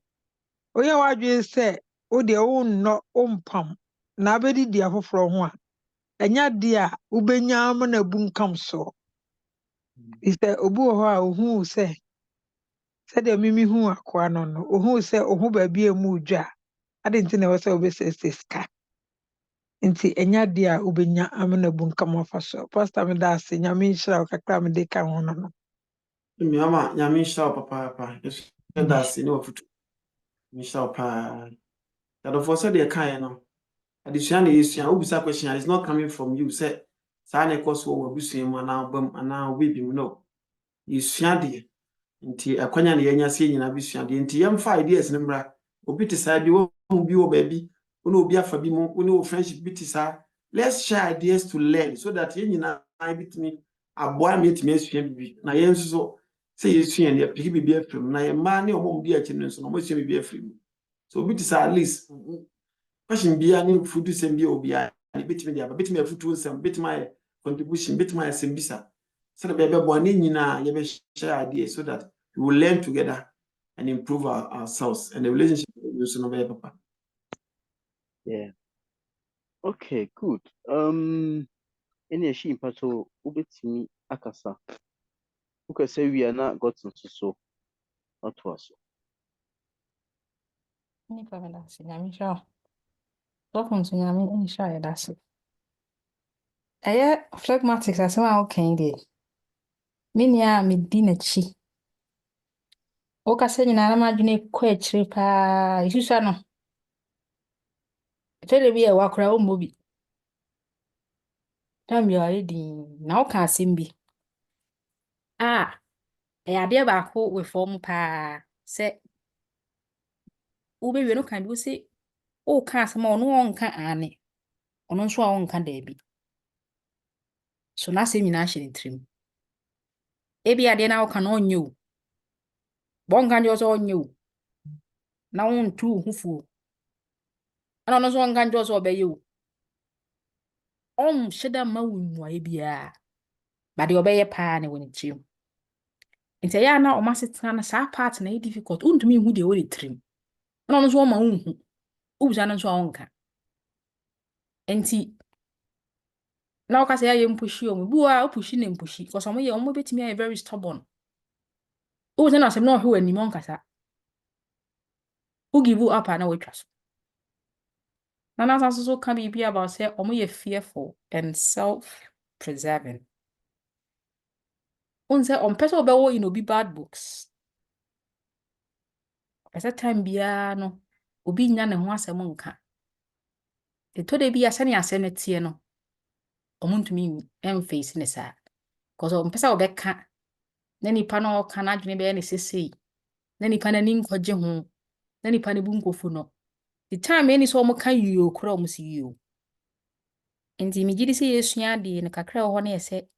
onya wadwe se odi o nno ompam na abedidi afoforo ho a enya de a ubenya am na bunkam so ise obu ho a ohu se de mimi hu akwa no ohu se ohu ba bi emu dwa ade nti na we se obese ska nti enya dia ubenya amena bunkam afaso pastor me da se nyame nhyira kakra me de ka ho no Mi ama nyame nhyira papa yes that's in ofutu nhyira pa that for say the kind no addition the issue obisa question is not coming from you say sa na cause wo abusua mu na bam na we bi mu no isua de nti akwanya na yenya se nyina bisua de nti yemfa ideas ne mra obi te sa bi wo bi wo ba bi wo no obi afa bi mu wo no friendship bi te sa let's share ideas to learn so that yen nyina bitimi aboa me timi asua bi na yen so say you see and pick be a film. Now, a man, your mom be a chin, so much be a film. So, bit is at least question be a new food to send me or be a bit me a food to some bit my contribution, bit my sembisa. So, the baby born in you be share ideas so that we will learn together and improve ourselves and the relationship with you, papa. Yeah. Okay, good. Any she impato ubetimi akasa. Okay, say we are not gotten to so not to us. Nipa me dase nyame hwɛ wo. Dɔfo nso nyame nhyɛ a yɛda se. Ɛyɛ phlegmatic asɛm a wokan deɛ. Me nua a medi n'akyi. Wokasa nyinaa na m'adwene kɔ akyire paa. Isusua no. Ɛtɔda bi a ɛwɔ akora wommɔ bi. Tam bi a ɔyɛ din. Na woka asɛm bi. Ɛyɛ adeɛ baako wɔ fam paa. Sɛ wobɛwie no ka bi wo sɛ woka asɛm a ɔno ɔnka ane. Ɔno nso a ɔnka daabi. So n'asɛm nyinaa hyɛ ne tirim. Ebi adeɛ na woka na ɔnyɛ o. Bɔnka nkyerɛ wo sɛ ɔnyɛ o. Na wontu wo ho fuo. Ɛna ɔno nso ɔnka nkyerɛ wo sɛ ɔbɛyɛ o. Ɔnhyɛ da mma wo mmuaeɛ biara. Ba deɛ ɔbɛyɛ paa na ɛwɔ ne tirim. Nti ɛyɛ a na ɔma setena no saa part na ɛyɛ difficult. Wontumi nhu deɛ ɛwɔ ne tirim. Ɛna ɔno nso ɔma wonhu. Wobusa no nso a ɔnka. Nti na woka sɛ yɛayɛ mpushi ɔmo. Bi wɔ a wopushi ne mpushi. Because ɔmo bɛtumi ayɛ very stubborn. Wobusa no asɛm na ɔhwɛ w'anim ɔnkasa. Wo give up a na watwa so. Na nasa so ka biribi about sɛ ɔmo yɛ fearful and self-preserving. Wohu sɛ ɔmpɛ sɛ ɔbɛwɔ in obi bad books. Ɔpɛ sɛ time biara no, obi nya ne ho asɛm nka. Ɛtɔda bi a sɛnea asɛm no teɛ no, ɔmo ntumi ɛmfeesi ne saa. Because ɔmpɛ sɛ ɔbɛka na nipa na ɔka n'adwene bɛyɛ ne sesei. Na nipa n'ani nkɔgye ho. Na nipa ne bu nkɔfu no. The time ɛni sɛ ɔmo ka yio kora ɔmo si yio. Nti megye di sɛ yɛsua adeɛ no kakra wɔ hɔ no yɛ sɛ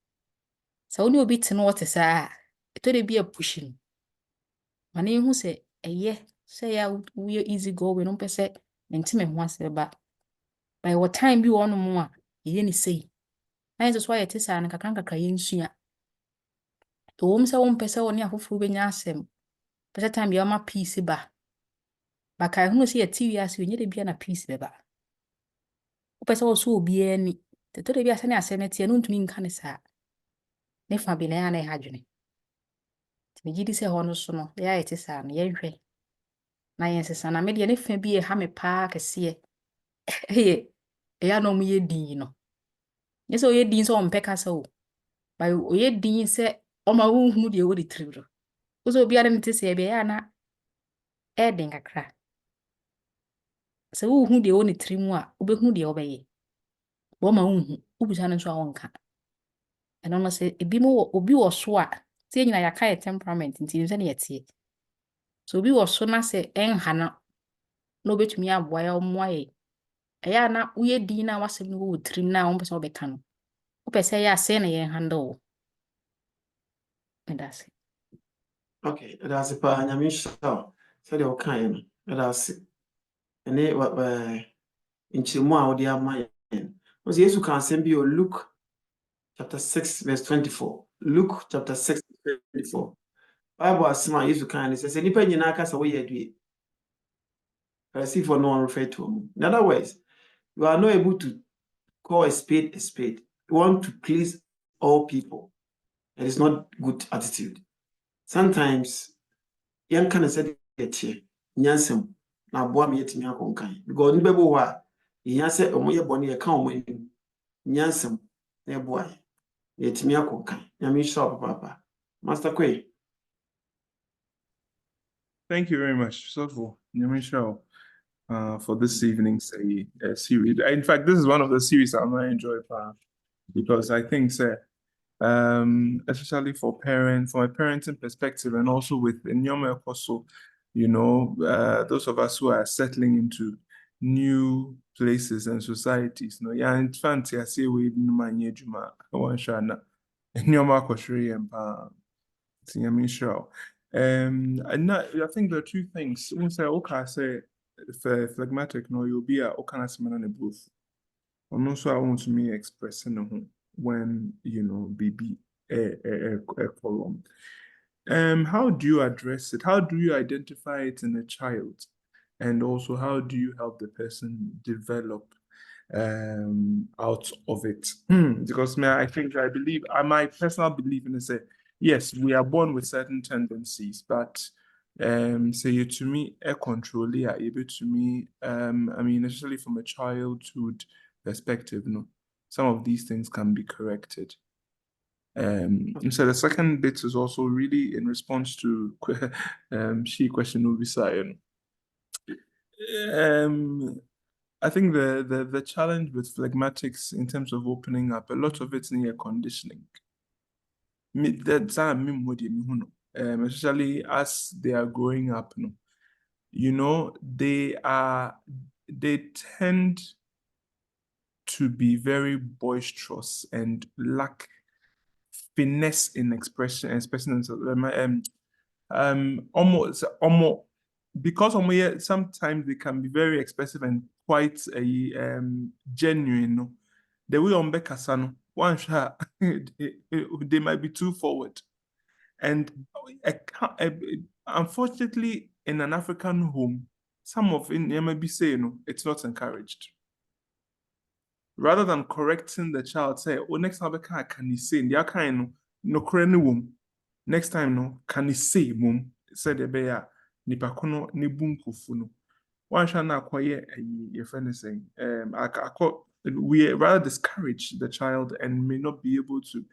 wo ne obi te no wɔte saa a, ɛtɔda bi a push no. Ma na yɛhu sɛ ɛyɛ sɛ yɛ woyɛ easy going no mpɛ sɛ mente me ho asɛ ba. Ba yɛwɔ time bi wɔ hɔnom a yɛyɛ ne sei. Na yɛnso so a yɛte saa no kakra nkakra yɛnsua. Ɛwom sɛ wompɛ sɛ wo ne afoforɔ bɛnya asɛm. Pɛ sɛ time bi a ɔma peace ba. Baka ɛhunu sɛ yɛte wiase ɔnyɛ da bia na peace bɛba. Wopɛ sɛ wɔsɔ obiara ni. Ɛtɔda bi a sɛnea asɛm no teɛ no ntumi nka ne saa. Ne fa bi na ɛyɛ a na ɛha adwene. Nti megye di sɛ hɔ no so no, yɛa yɛte saa no yɛnhwɛ. Na yɛnsesa na me deɛ ne fa bi ɛha me paa kɛseɛ. Ɛyɛ a na ɔmo yɛ din no. Nyɛ sɛ ɔyɛ din sɛ ɔmpɛ kasa o. Ba ɔyɛ din sɛ ɔma wonhunu deɛ ɛwɔ ne tirim no. Wo sɛ obiara ne te sɛ ɛyɛ a na ɛden kakra. Sɛ wohu deɛ ɛwɔ ne tirim a, wobɛhu deɛ ɔbɛyɛ. Wɔma wonhu. Wobusa no nso a ɔnka. Ɛno no sɛ obi wɔ so a, sɛ yɛn nyinaa yɛaka yɛ temperament nti nim sɛ ne yɛteɛ. So obi wɔ so na sɛ ɛnha no, na obɛtumi aboa yɛ ɔmmoa yɛ. Ɛyɛ a na woyɛ din na wasɛm no wɔ tirim na wompɛ sɛ wobɛka no. Wopɛ sɛ ɛyɛ a sɛ na yɛn handle wo. That's it. Okay, that's pa nyame hyɛ. Sɛdeɛ wokaeɛ no, that's ɛne nkyerɛmu a wode ama yɛn. Ɔsɛ Yesu ka asɛm bi wɔ Luke chapter 6 verse 24. Luke chapter 6 verse 24. Bible asɛm a Yesu kan ne sɛ nipa nyinaa ka sɛ woyɛ adue. Pharisee no one refer to him. In other words, you are not able to call a spade a spade. You want to please all people. It is not good attitude. Sometimes young can say it nyansem na boa me yetimi akonkan because ni bebo wa yan say omoye bone ye kan omo nyansem na boa yetimi akonkan nyame shop papa Master Kwe. Thank you very much, Sofo Nyamisha, for this evening's series. In fact, this is one of the series I'm going to enjoy because I think, especially for parents, from a parenting perspective, and also with Nyoma Koso, those of us who are settling into new places and societies. No, yeah, in fancy, I say we no man yejuma one shana Nyoma Koshri and I'm sure. And I think there are two things. One say, okay, I say for phlegmatic, no, you'll be a okay on the booth. And also, I want to me expressing when baby a column. How do you address it? How do you identify it in a child? And also, how do you help the person develop out of it? Because I believe, my personal belief in it say, yes, we are born with certain tendencies, but say to me, a control able to me, especially from a childhood perspective, some of these things can be corrected. So the second bit is also really in response to she question Ubisa. I think the challenge with phlegmatics in terms of opening up, a lot of it's near conditioning. Especially as they are growing up, they tend to be very boisterous and lack finesse in expressing themselves. Almost because sometimes they can be very expressive and quite genuine. The way on Bekasano, one shot, they might be too forward. And unfortunately, in an African home, some of it may be saying it's not encouraged. Rather than correcting the child, say, oh, next time can you say, the kind no cranny womb. Next time, no, can you say, mum, said the bear, nipakono, nibunkufuno. One shall not quiet your friend is saying, we rather discourage the child and may not be able to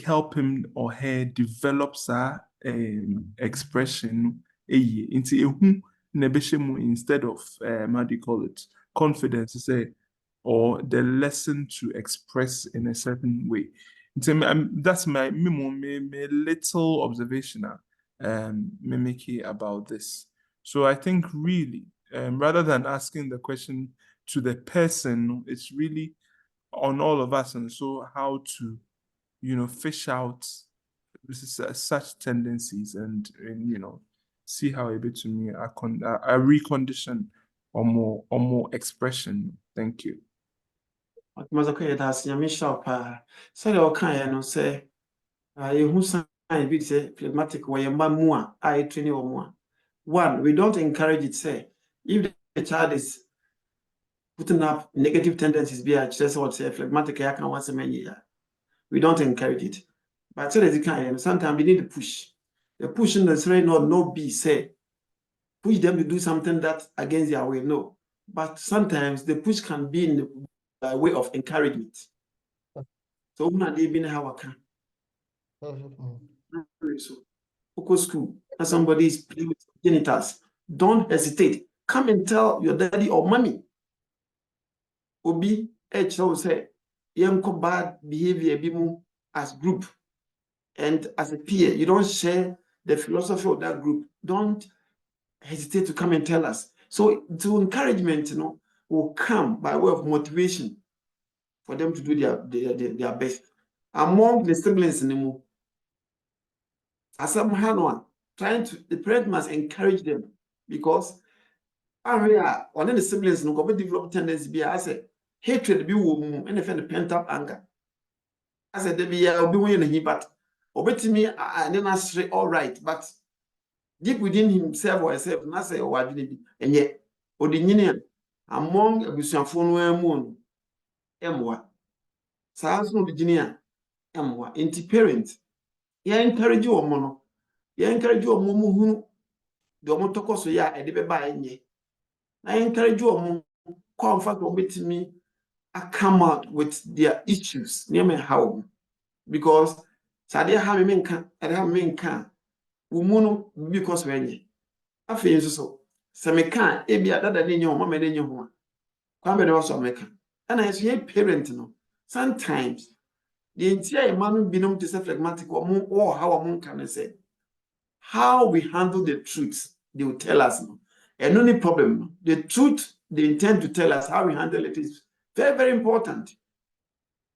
help him or her develop expression into instead of how do you call it, confidence to say, or the lesson to express in a certain way. That's my little observation mimicking about this. So I think really, rather than asking the question to the person, it's really on all of us, and so how to fish out such tendencies and see how able to me a recondition or more expression. Thank you. Mazakaya das Yamisha pa. Say the kind no say who sign big say phlegmatic way mamua I training or more. One, we don't encourage it. Say if the child is putting up negative tendencies, be a just what say phlegmatic I can once a year. We don't encourage it. But so that you can sometimes we need to push. The pushing the right not be say push them to do something that against their will. No. But sometimes the push can be in the way of encouragement. So when they been how I can. So school and somebody is playing with genitals. Don't hesitate. Come and tell your daddy or mommy. Obi will say, young bad behavior as group and as a peer. You don't share the philosophy of that group. Don't hesitate to come and tell us. So to encouragement, will come by way of motivation for them to do their best. Among the siblings anymore, as somehow the parent must encourage them because on the siblings no go develop tendency be as a hatred be womb and the pent up anger. As a be winning but obetimi and then all right, but deep within himself or herself, not say or and yet odinyin among abusuafo no amu emwa saas no beginning emwa inti parent ya encourage wo mo no ya encourage wo mo hunu do mo tokoso ya e de be ba enye na encourage wo mo comfort obetimi come out with their issues near how because sade ha me nka umuno because wenye afi so se me kan e bia dada ne nye ho mama ne nye ho kwa be no so me kan and as ye parent no sometimes the entire man binom to self phlegmatic or how a can say how we handle the truth they will tell us no and no problem no the truth they intend to tell us how we handle it is very very important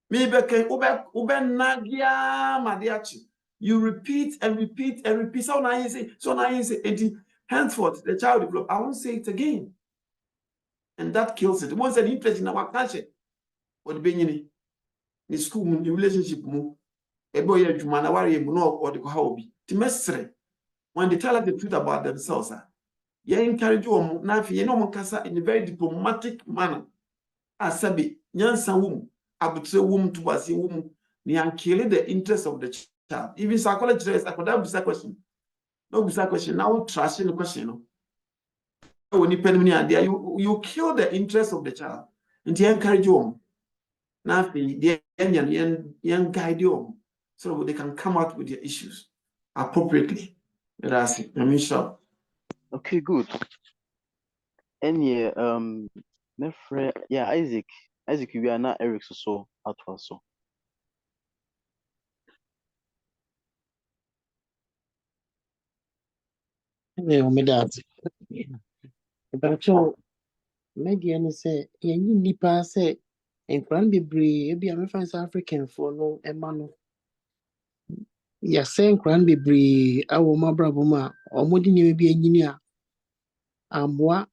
me be ken ube nagia madiachi you repeat and repeat and repeat. So now you say, and henceforth the child develop. I won't say it again. And that kills it. Once an interest in our culture, what being in school, in relationship, a boy, you man, worry, or the hobby. To mestre, when they tell us the truth about themselves, you encourage you now, you know, in a very diplomatic manner. Asabi, nyansa womb, abutre womb to was a womb, kill the interest of the child. Even psychology is a question. No question. Now trash in the question. When you kill the interest of the child and you encourage you. Now the young guide you so they can come out with their issues appropriately. That's it. I mean, sure. Okay, good. And my friend, yeah, Isaac, we are not Eric so out also. But media no say yenyi nipa say nkran bebree ebi a mefa South African for no ema no ya say nkran bebree awo mabrabo ma omodi ne bi anyini a amwa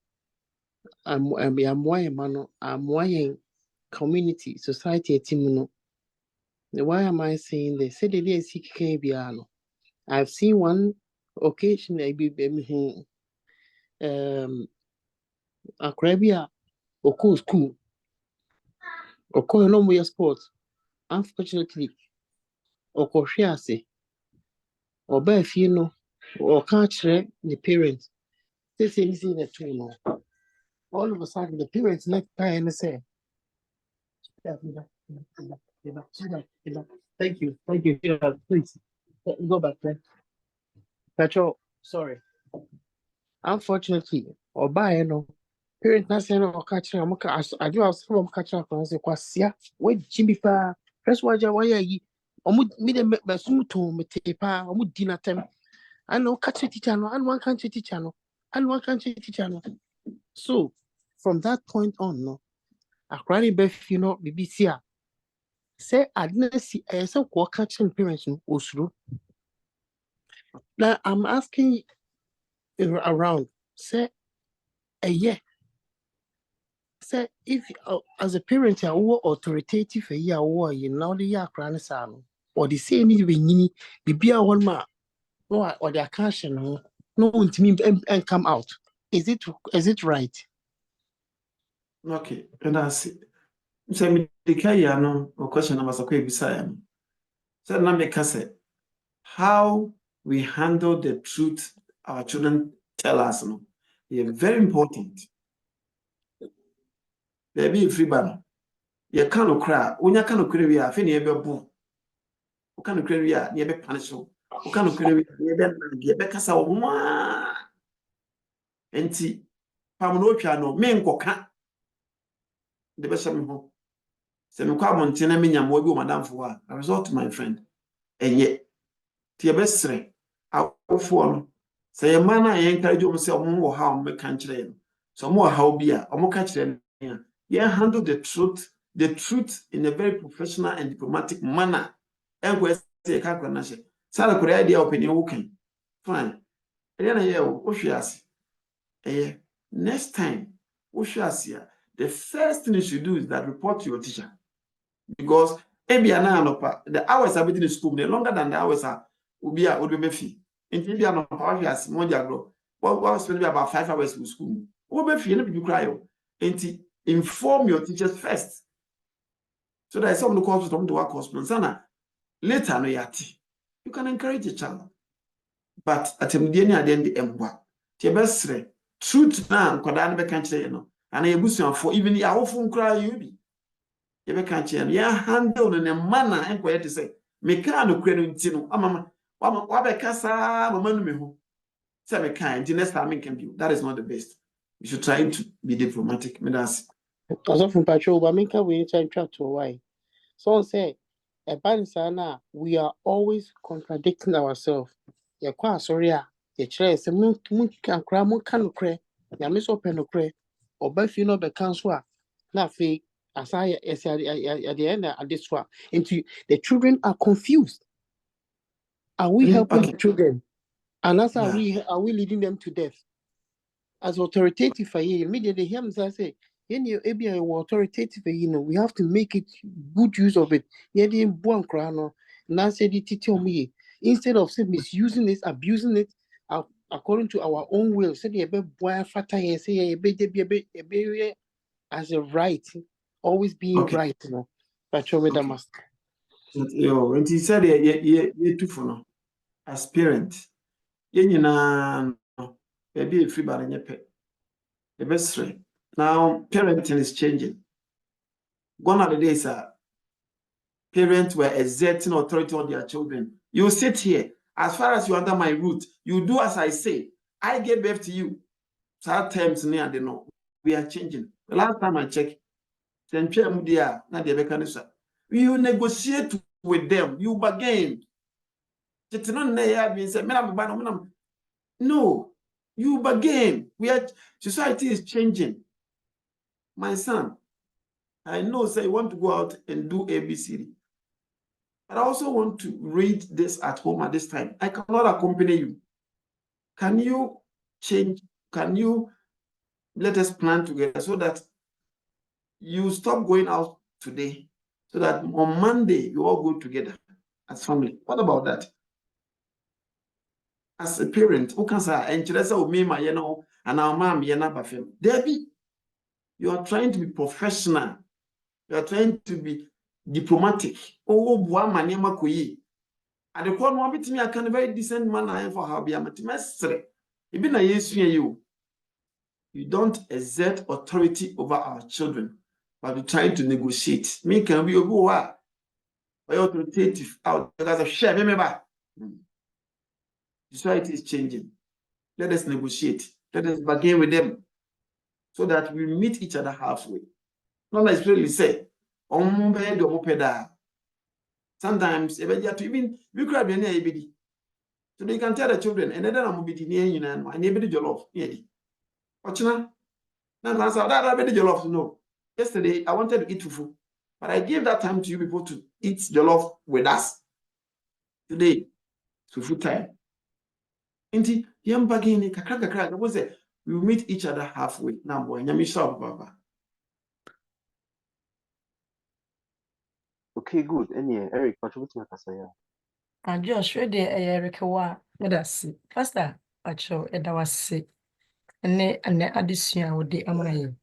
ema no amwa yen community society team no. Why am I saying this? Say the seek can be no. I've seen one occasion akrabia oko school oko no mo sports. Unfortunately okohwe ase oba fie no or catch the parents say the two no. All of a sudden the parents next time and say thank you please go back there. Patrol, sorry. Unfortunately oba no parents na say no catch am I do have some catch am say kwasia we jimbi pa first waja why yi omu me dem basum to me tepa omu dinatem. I know catch teacher no, and one country teacher no, and one country teacher no. So from that point on, no, akwari bef you know BBC say I didn't see so what catching parents no osuro. Now I'm asking around, say yeah, say if as a parent you are authoritative you are you know the akwari sano or the say need be nyini bibia one ma or the occasion no want me and come out. Is it right? Okay, and that's it. So me declare no question number so beside so now make us say how we handle the truth our children tell us no. They're very important. Baby free ban. You can't cry. When you can't cry, we are finna be boo. You can't cry, we are near punish you. You can't cry, we are near kasa uma. Enti pamuno piano men koka. The best of me home. Se me kwa montena me nyamo bi o madam fo a result my friend. Enye. Ti e besre. Awofo no. Se ye man na ye encourage o se o mo wo ha o me kan kire no. So mo ha obi a o mo ka kire no. Yeah, handle the truth in a very professional and diplomatic manner. And we say can't na she. Sala kure idea opinion working. Fine. And then next time the first thing you should do is that report to your teacher. Because the hours are within the school, the longer than the hours are will be mefi. And maybe I'm not more diagro. Well, spend about 5 hours in school. Will be free, you cry. And inform your teachers first. So that some of the courses come to work hospital. Sana later no yati. You can encourage a child. But at the end of the day, the best truth now, Kodan be can't say no. And I boost for even the awful cry you be. You can't say yeah, handle in a manner and quiet to say, me can't credit tino. Mama, Wabe Casa, Mamma me who. Say me kind, the next time can be. That is not the best. You should try to be diplomatic. That's Also from patrol, but make we need to track to why. So say a bansana, we are always contradicting ourselves. You're quite sorry, your chair is a moon can cry, moon can cry, ya miss open no cray, or buff you know the council. Not fake as I at the end of this one. Into the children are confused. Are we helping Okay. the children? And as Yeah. are we leading them to death? As authoritative for you, immediately him say, authoritative, we have to make it good use of it. Instead of misusing it, abusing it, according to our own will, say as a right, always being Okay. right, But with the mask. And he said, yeah, too for no. As parent, maybe a free bar in your pet. The best friend. Now, parenting is changing. Gone are the days parents were exerting authority on their children. You sit here, as far as you're under my roof, you do as I say. I gave birth to you. So terms near the no. We are changing. The last time I checked, you negotiate with them, you bargain. No, you bargain. Society is changing. My son, I know, say you want to go out and do ABCD. But I also want to read this at home at this time. I cannot accompany you. Can you change? Can you let us plan together so that you stop going out today, so that on Monday you all go together as family? What about that? As a parent, who can say, and our mom, Debbie, you are trying to be professional. You are trying to be diplomatic. Oh, Buama Koyi. And the corner of me, I can very decent man for how be a mathematics. Even a yes, you don't exert authority over our children, but we trying to negotiate. Me can be a boy, authoritative out because of share. Remember, society is changing. Let us negotiate. Let us bargain with them so that we meet each other halfway. Not necessarily say, sometimes even we grab your name. So they can tell the children, and then I'm be near you and I never did your love. Ochina, now that jollof. No. Yesterday I wanted to eat fufu, but I gave that time to you people to eat jollof with us. Today, fufu time. Inti yam bagini kakra. Was it? We will meet each other halfway. Now, boy, nyamisha baba. Okay, good. Anyway, Eric, contribute to Kasaya. And Josh, ready a Erikawa, medasi. Pastor, Acho, Edawasi, and addition with the Amaya.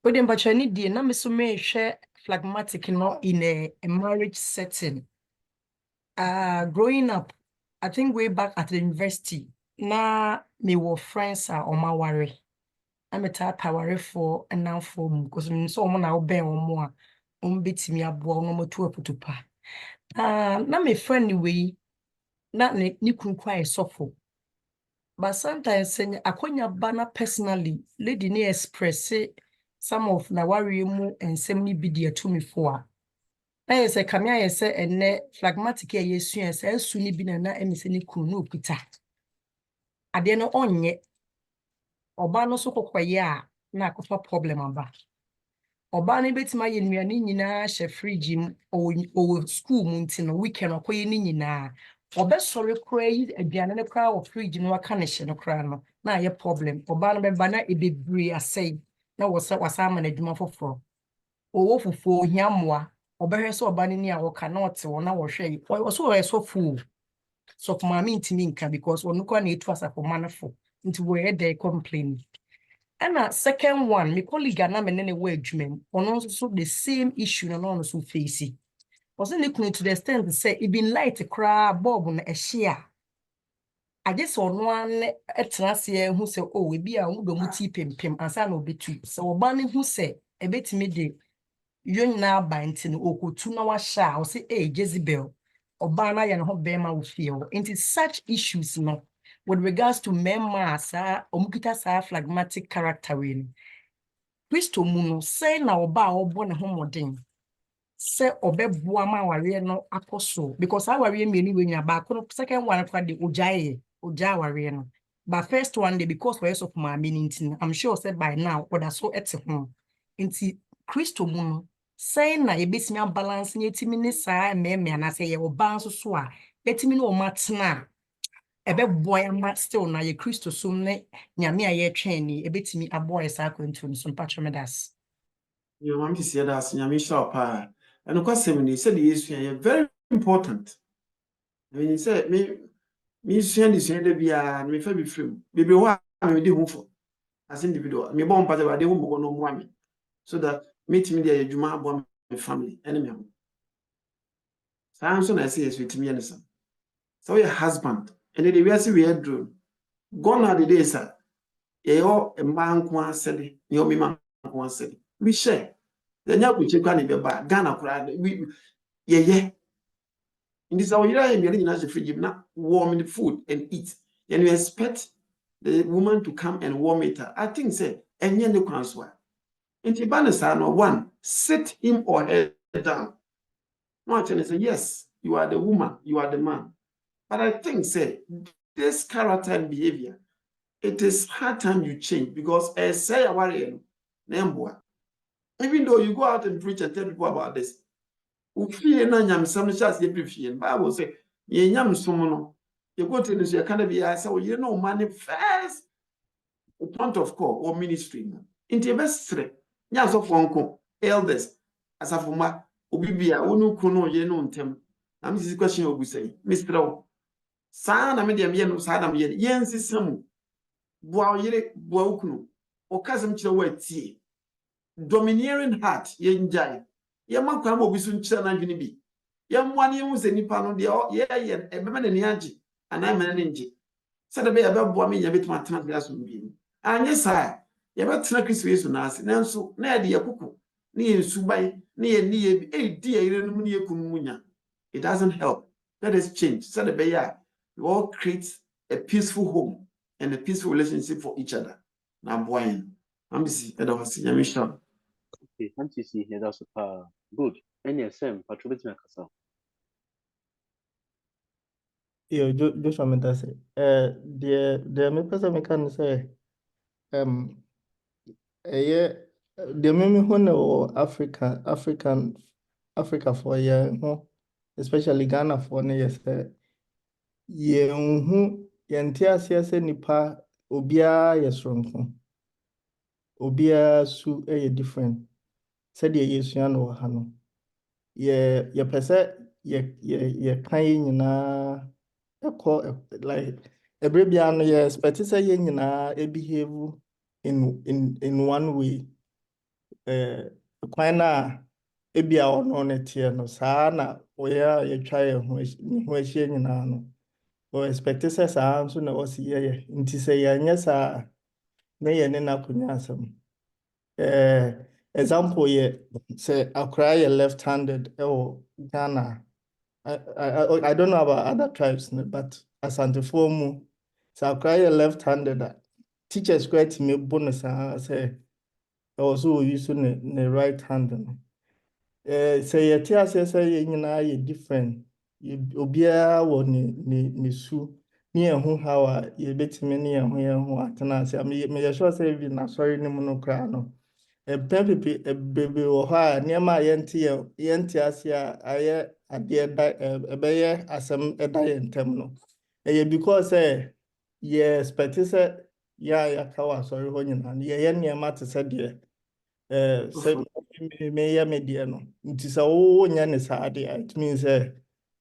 But then, but I need the number so may share phlegmatic in a marriage setting. Growing up, I think way back at the university, na me were friends are on my worry. I'm a type worry for and now for because someone now bear on more. Beat me up, no more to a putupa. Na me friend way. Na ni kunkwa suffer. But sometimes say akonya bana personally lady ni express some of na worry mu ensem ni bi de to me for. Na yese kamia yese enne phlegmatic ya yesu yese asu ni bi na emese ni kunu no pita. Ade no onye oba no so kokoye a na akofa problem aba. Oba no betima ye nnuane nyina hye fridge mu o school mu ntino weekend akoye ni nyina. Obesore kura yi aduane ne kura wo fridge no aka ne hye no kura no na ye problem oba no beba na ebebri asai na wasa ama na adwuma foforo owo fufuo hia moa obehwe so oba ne ni a wo ka na ote wo na wo hwe wo so wo so fu so for mama ntimi nka because wo no kwa na etu asafo manafo nti wo ye dey complain. And a second one, my colleague and I mene wo adwuma on also the same issue na no so face. Was in to the extent to say it been light cry bob na a share. I just on one etrase who say oh we be a wo do muti pempem ansa na obetu. So obani who say e betimi de yon na ba nti no okotu na wa sha o say eh Jezebel obana ya no ho be ma wo feel. Into such issues no with regards to memma sa omukita sa phlegmatic character we Christo muno say na oba obo ne ho modern say obeboa ma ware no akoso because aware me ni wenya ba ko second one kwa de oja ware no but first one day because we of my meaning I'm sure said by now oda so ete ho nti Christo muno say na ebesimi balance ni etimi ni sa meme na say ye oba nso so a etimi no matena ebe boy ma still na ye Christo sum ne nyame a ye twen ni ebetimi aboy sa akwantu so patromedas. You want me to say that in your shop, and of course, he said the issue very important. I mean, he said, me send this end of year, me fair be free. Baby, what I mean, do for as individual. Me born part of the home no woman, so that meet me there, you might want my family, enemy. So I say yes with me, anything. So your husband, and then we are see we are drone. Gone are the days, sir. You're a man, one said, you're me man, one said. We share. Then you could check on the back, Ghana, we, yeah. In this hour, you're in the fridge, not warming the food and eat. And you expect the woman to come and warm it. I think, say, and you know, answer. And Tibana, one, sit him or her down. Not and say, yes, you are the woman, you are the man. But I think, say, this character and behavior, it is hard time you change because as say a warrior, even though you go out and preach and tell people about this, ufie na nyamsam chas ye prefie Bible say ye nyamsom no ye go to this ye kind of be say you know manifest point of call or ministry no into bestre nya so fonko elders asafoma obi bia wonu kunu ye no ntem na me question ogu say mistra wo saa na me de me no saa na me ye nsisam boa yire boa ukunu o kasem kire wa tie domineering heart ye njai ye makwa ma obi so nkira na dwene bi ye mwa ne hu se nipa no de ye ebema ne niaji ana mena ne nje se de be ye beboa me nya betima tena de aso bi anye sa ye betena Kristo Yesu na ase nanso na ye de ye kuku ne ye subai ne ye bi di ye ire no ne ye kunu munya. It doesn't help. Let us change so de be ya we all create a peaceful home and a peaceful relationship for each other na boy am si e da wasi nya me sha. Okay, can't you see here? That's good. NSM, patriotic kasa. Yo, Joshua Mentase. The me person me can say, yeah, the me who or Africa for yeah, especially Ghana for ne yes, yeah, yentia siase nipa obia yesronko. Obia su different. Said ye yesua no ha no. Ye pese ye kan nyina like every bia no ye expect say ye nyina behave in one way kwan na ebia ono ne tie no saa na oya ye twa ye ho ahie nyina no o expect say saa nso na o si ye nti say ye nya saa na ye ne na kunya asem example ye say akra ye left-handed Ghana. I don't know about other tribes, but Asante Fomu, so I cry left-handed. Teachers quite me bonus. Say also using the right hand. Say a teacher say you different. You obia wo ni su ni ehun how you betimi ni ehun ehun atena say me sure say bi na sorry ni mu no kra no. Pepe baby or ha near my yenti asia aye adie da ebeye asem eda ye ntem no because ye expect say ya kawa sorry ho nyina ye niam te say de say me ya me de no nti say wo nya ne sa ade it means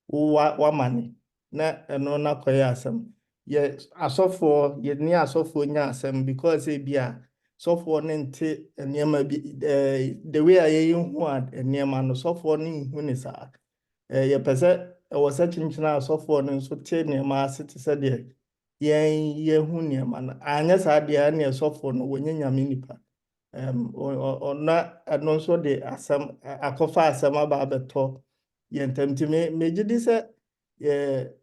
wa mane na eno na koye asem ye asofo ye ni asofo nya asem because bia so for nte niema bi the way I hu niema no so for ni hu ni sa ye pese was such nchina so for no so te niema asete se de ye hu niema na anya sa de na so for no wonye nyame nipa ona no so de asam akofa asam aba beto ye ntamti me gidi se ye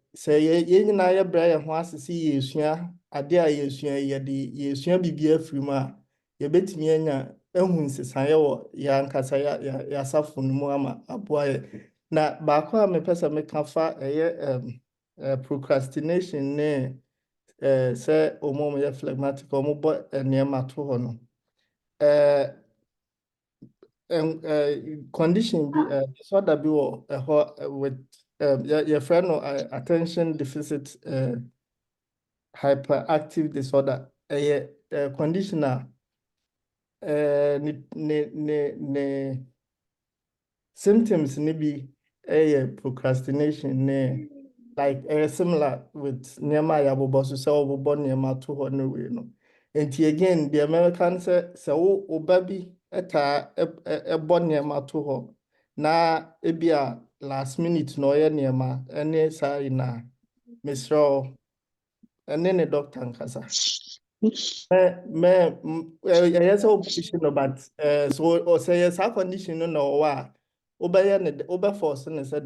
nyina ye bra ye ho asese ye sua ade a ye sua ye sua bibia afiri mu a ye betimi anya ehun sesaye wo ya nkasa ya safo no mu ama aboa na ba ko a me pesa me kafa procrastination ne say omom ye phlegmatic omobo eniema to ho no condition bi disorder bi wo with your friend attention deficit hyperactive disorder a conditioner ne symptoms maybe procrastination like similar with nneɛma a yɛabobɔ so sɛ wobobɔ nneɛma to hɔ no wei no nti again the American sɛ wo ba bi taa ɛbɔ nneɛma to hɔ na ebi a last minute na ɔyɛ nneɛma ɛne saa yi na mesrɛ wo ɛne ne doctor nkasa ɛyɛ sɛ wopushi no but so sɛ yɛ saa condition no na ɔwɔ a wobɛyɛ ne wobɛforce ne sɛ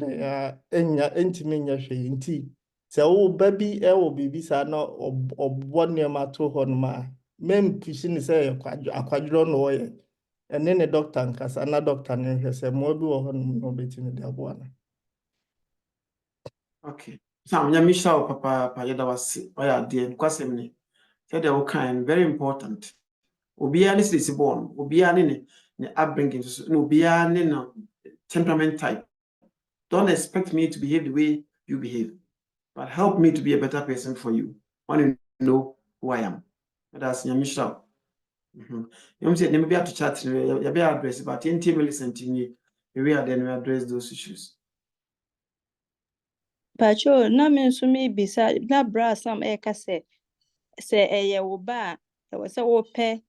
ɛntumi nyɛ hwee nti sɛ wo ba bi ɛwɔ biribi saa na ɔbɔ nneɛma to hɔ no ma mempushi ne sɛ akwadworɔ na ɔyɛ ɛne ne doctor nkasa na doctor ne nhwɛ sɛ mmoa bi wɔ hɔ no na ɔbɛtumi de aboa no. Okay. Sam, ya misha o papa yada wasi oya die kwasem ni. Said all kind very important. Obia ni sisi born, obia ni upbringing, no obia ni no temperament type. Don't expect me to behave the way you behave, but help me to be a better person for you. Want to know who I am. That's ya misha. You say maybe have to chat, you be address, but you listen to me. We are then we address those issues. Pacho, na me nso me bisa na bra sam eka se eye wo ba se wo pe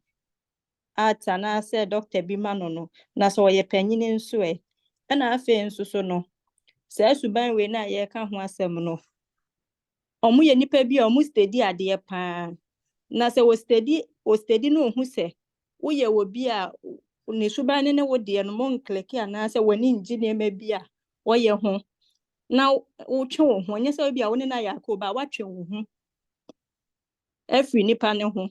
ata na se doctor bi ma no na se wo ye panyine nso na afa nso so no se suban we na ye ka ho asem no omu ye nipa bi omu steady ade pa na se wo steady no hu se wo ye wo bi a ne suban ne wo de no mo nkleki ana se wani ngi ne ma bi a wo ye ho na wotwe wo ho nyɛ sɛ bi a wo ne na yakoba watwe wo ho every nipa ne ho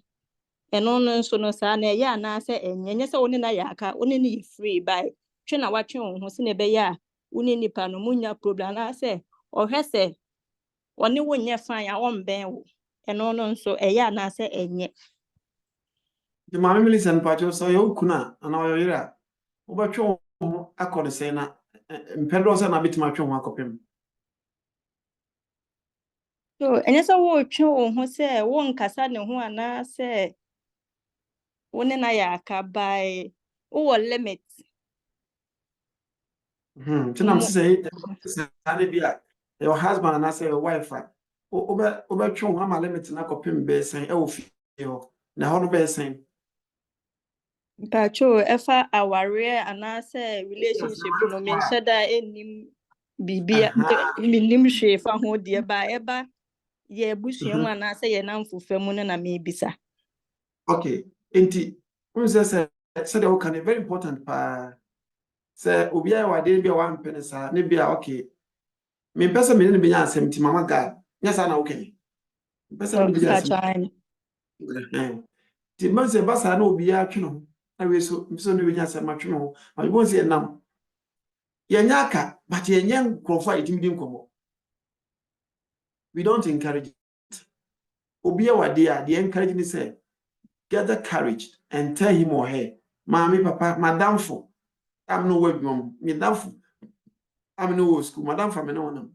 ɛno no nso no saa na ɛyɛ ana sɛ nyɛ sɛ wo ne na yaka wo ne ne free by twe na watwe wo ho sɛ ne bɛyɛ a wo ne nipa no munya problem na sɛ ɔhwɛ sɛ ɔne wo nyɛ fine a ɔmbɛn wo ɛno no nso ɛyɛ ana sɛ ɛnyɛ The mammy listen, Pacho, so you kuna, and now you're over cho accord say na Pedro's and a bit much on one copy. so ɛnyɛ sɛ wotwe wo ho sɛ wo nkasa ne ho ana sɛ wo ne na yaka by wo limit I'm saying, your husband and I say your wife. Over cho, I'm a limit na copy base and feel now how best saying. Pacho efa aware anase relationship no mention da enim bibia minim hwe fa ho de ba eba ye busuam anase ye namfo fam no na me bisa. Okay, enti unse say the can very important pa say obi a wade bia wan pene sa ne bia okay me pesa me ne bia asem ti mama ga nya sa na okay pesa me bia asem ti man say basa na obi a twe no na we so ne bia asem atwe no ma bo say nam ye nya aka but ye nya nkrofo a itimidi nkomo. We don't encourage it. Obi a wade a the encourage ni say gather courage and tell him or her, Mommy, Papa, Madam for I'm no work, mom, Madam, I'm no school, Madam for me no one.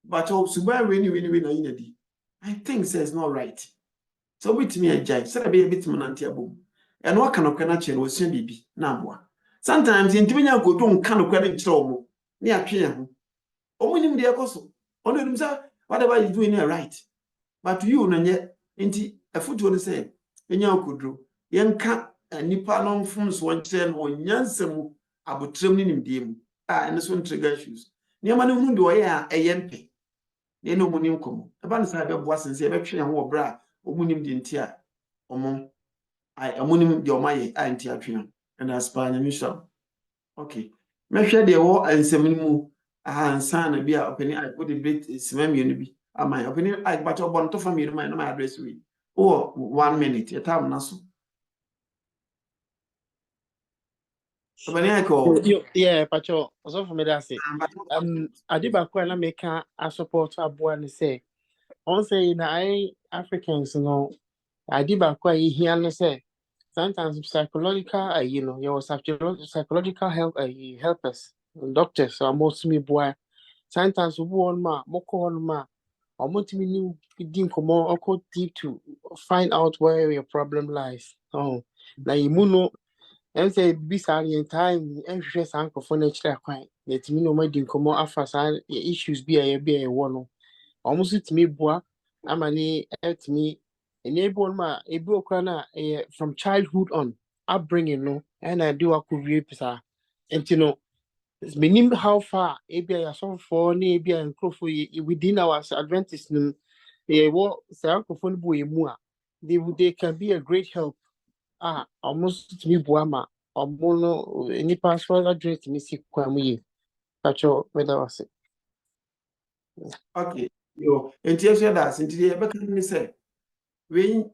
But oh, Subai when I think says not right. So with me a judge, said a bit manantiable. And what kind of connection was soon be Nabwa. Sometimes in Timina go to kind of credit trouble near Piano. Oh, when him dear Cosso, only himself, whatever you doing here right. But to you, and yet, ain't a foot will say, and you could do. Yanka and Nippon from Swanchen or Yansam about training him dim. And this one trigger issues. Near man who do a yampe. They no money come. A band side of was and say, actually, and war bra, or munim dintia, or mom. I amunim your my anti-atrium, and I spine and Michelle. Okay. Make sure they war and semimu. And son, be a opening. I put a bit swim unity. My opinion, I but I want to family my address we. Oh, 1 minute, a time naso. Yeah, Pacho, also for me that's it. Adiba kwa na meka a support aboa ne say. On say na I Africans no Adiba kwa here no say. Sometimes psychological your psychological help helpers doctors are most me boy sometimes we want ma moko on ma or multi new din komo or deep to find out where your problem lies. Oh, now you know. And say beside in time and stress uncle for nature quite. Let me know my din komo after issues be a one. Almost to me boy. I'm an at me enable ma a brokana from childhood on upbringing no and I do a could reap and you know it's meaning how far ABI are so for ABI and within our Adventist what Sankophone boy mua they can be a great help. Almost to me boama or mono any password address me see kwame. Catch up whether was it. Okay. Yo, and tears your dance into the ever can say, we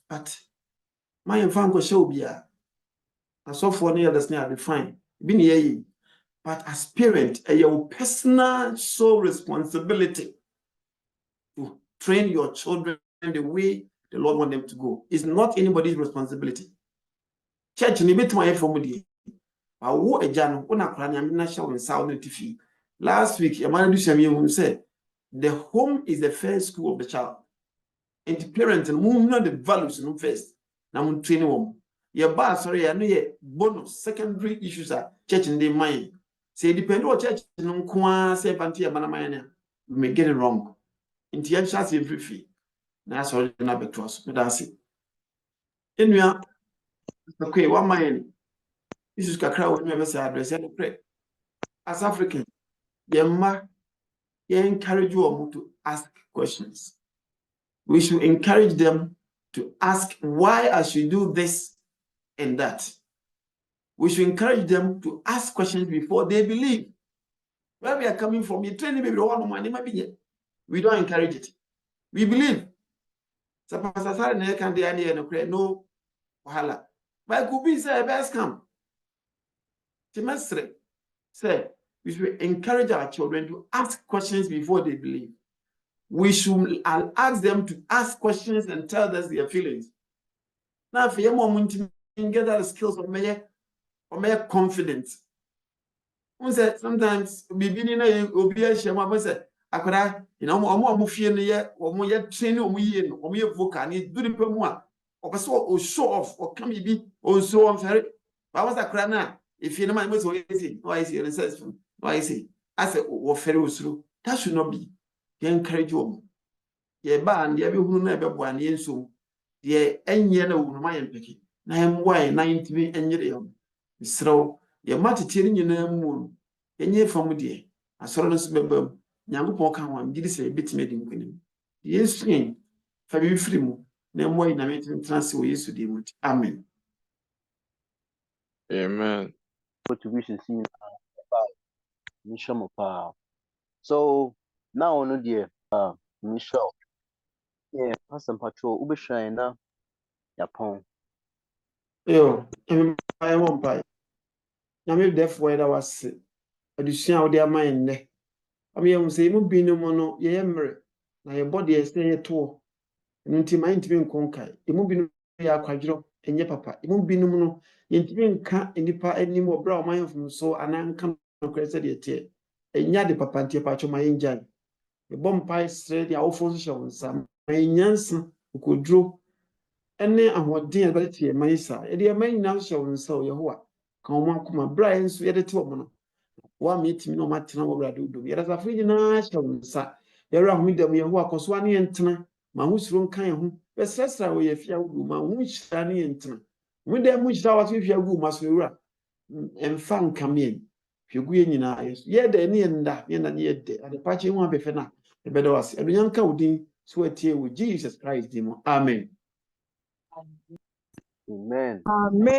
but my uncle show be a so for near the snare define. Been ye, but as parent, your personal soul responsibility to train your children the way the Lord want them to go. It's not anybody's responsibility. Church ni bit my family. I wo a jan when I cran national in South TV. Last week, a man who said the home is the first school of the child. And the parents and who know the values in first. Now I'm training them. Your bar, sorry, I know your bonus secondary issues are church in their mind. Say depend on church no kwa say panty manamaya. You may get it wrong. In the end, chance every fee. Now sorry, not back to us. But that's it. Anyway, okay, one mind. This is Kakra when you say address and pray. As Africans, you encourage you to ask questions. We should encourage them to ask why I should do this and that. We should encourage them to ask questions before they believe. Where we are coming from, you training people one money, we don't encourage it. We believe. So Pastor Sarah can no wahala. But could be say best come. Semester say we should encourage our children to ask questions before they believe. We should ask them to ask questions and tell us their feelings. Now, if you want to get that skills of mere confidence, sometimes beginning obia shema bo say akwara omo fie no ye omo ye train omo ye no omo ye vocal ni do the pemu a obeso o show off o come bi o so on ferry ba was akwara na if you no man so easy why is it successful why is it as o ferry osuru that should not be. You encourage omo ye ba and ye be hunu na be bo an ye nso ye enye na hunu ma ye mpeki na ye mwa na intimi enyere yo isro ye matete ni nyina mu enye fam de asoro no so bebam nyankopon ka ho am gidi se betime di nkonim yesu yin fa bi firi mu na mwa na metin transi wo yesu di mu amen. Amen. Contribution seen Michelle Pa. So now on the Michelle. Yeah, Pastor Patrol, Ubishine na Yapon. Yo em pai won pai na me therefore that was adusua wo de aman ne am ye say mu binu mu no ye yemre na ye body ye say ye to nti man ntimi nkonkai emu binu ya akwadwiro enye papa emu binu mu no ye ntimi nka enipa anim obra o man fum so ananka no kwese de tie enya de papa ntie pa choma yenjan e bom pai stre de awofo so hye wonsa manyansa okoduro ene ahoden ba tie manisa e de manyina so hye wonsa o yehowa kan mo akoma bra enso ye de te omo no wa metimi no matena wo bra do do ye da safo nyina hye wonsa ye ra ho dem yehowa koso ane entena ma ho suro nkan ho besesra wo ye fia wo ma ho hyira ne entena mo dem mo hyira wa so fia gu ma so ewura emfa nkamien hwegu ye nyina ye da ne nda ye na ye de ade pa che ho abefe na e bedo wase adu yanka odin so atie wo Jesus Christ dimo amen. Amen. Amen.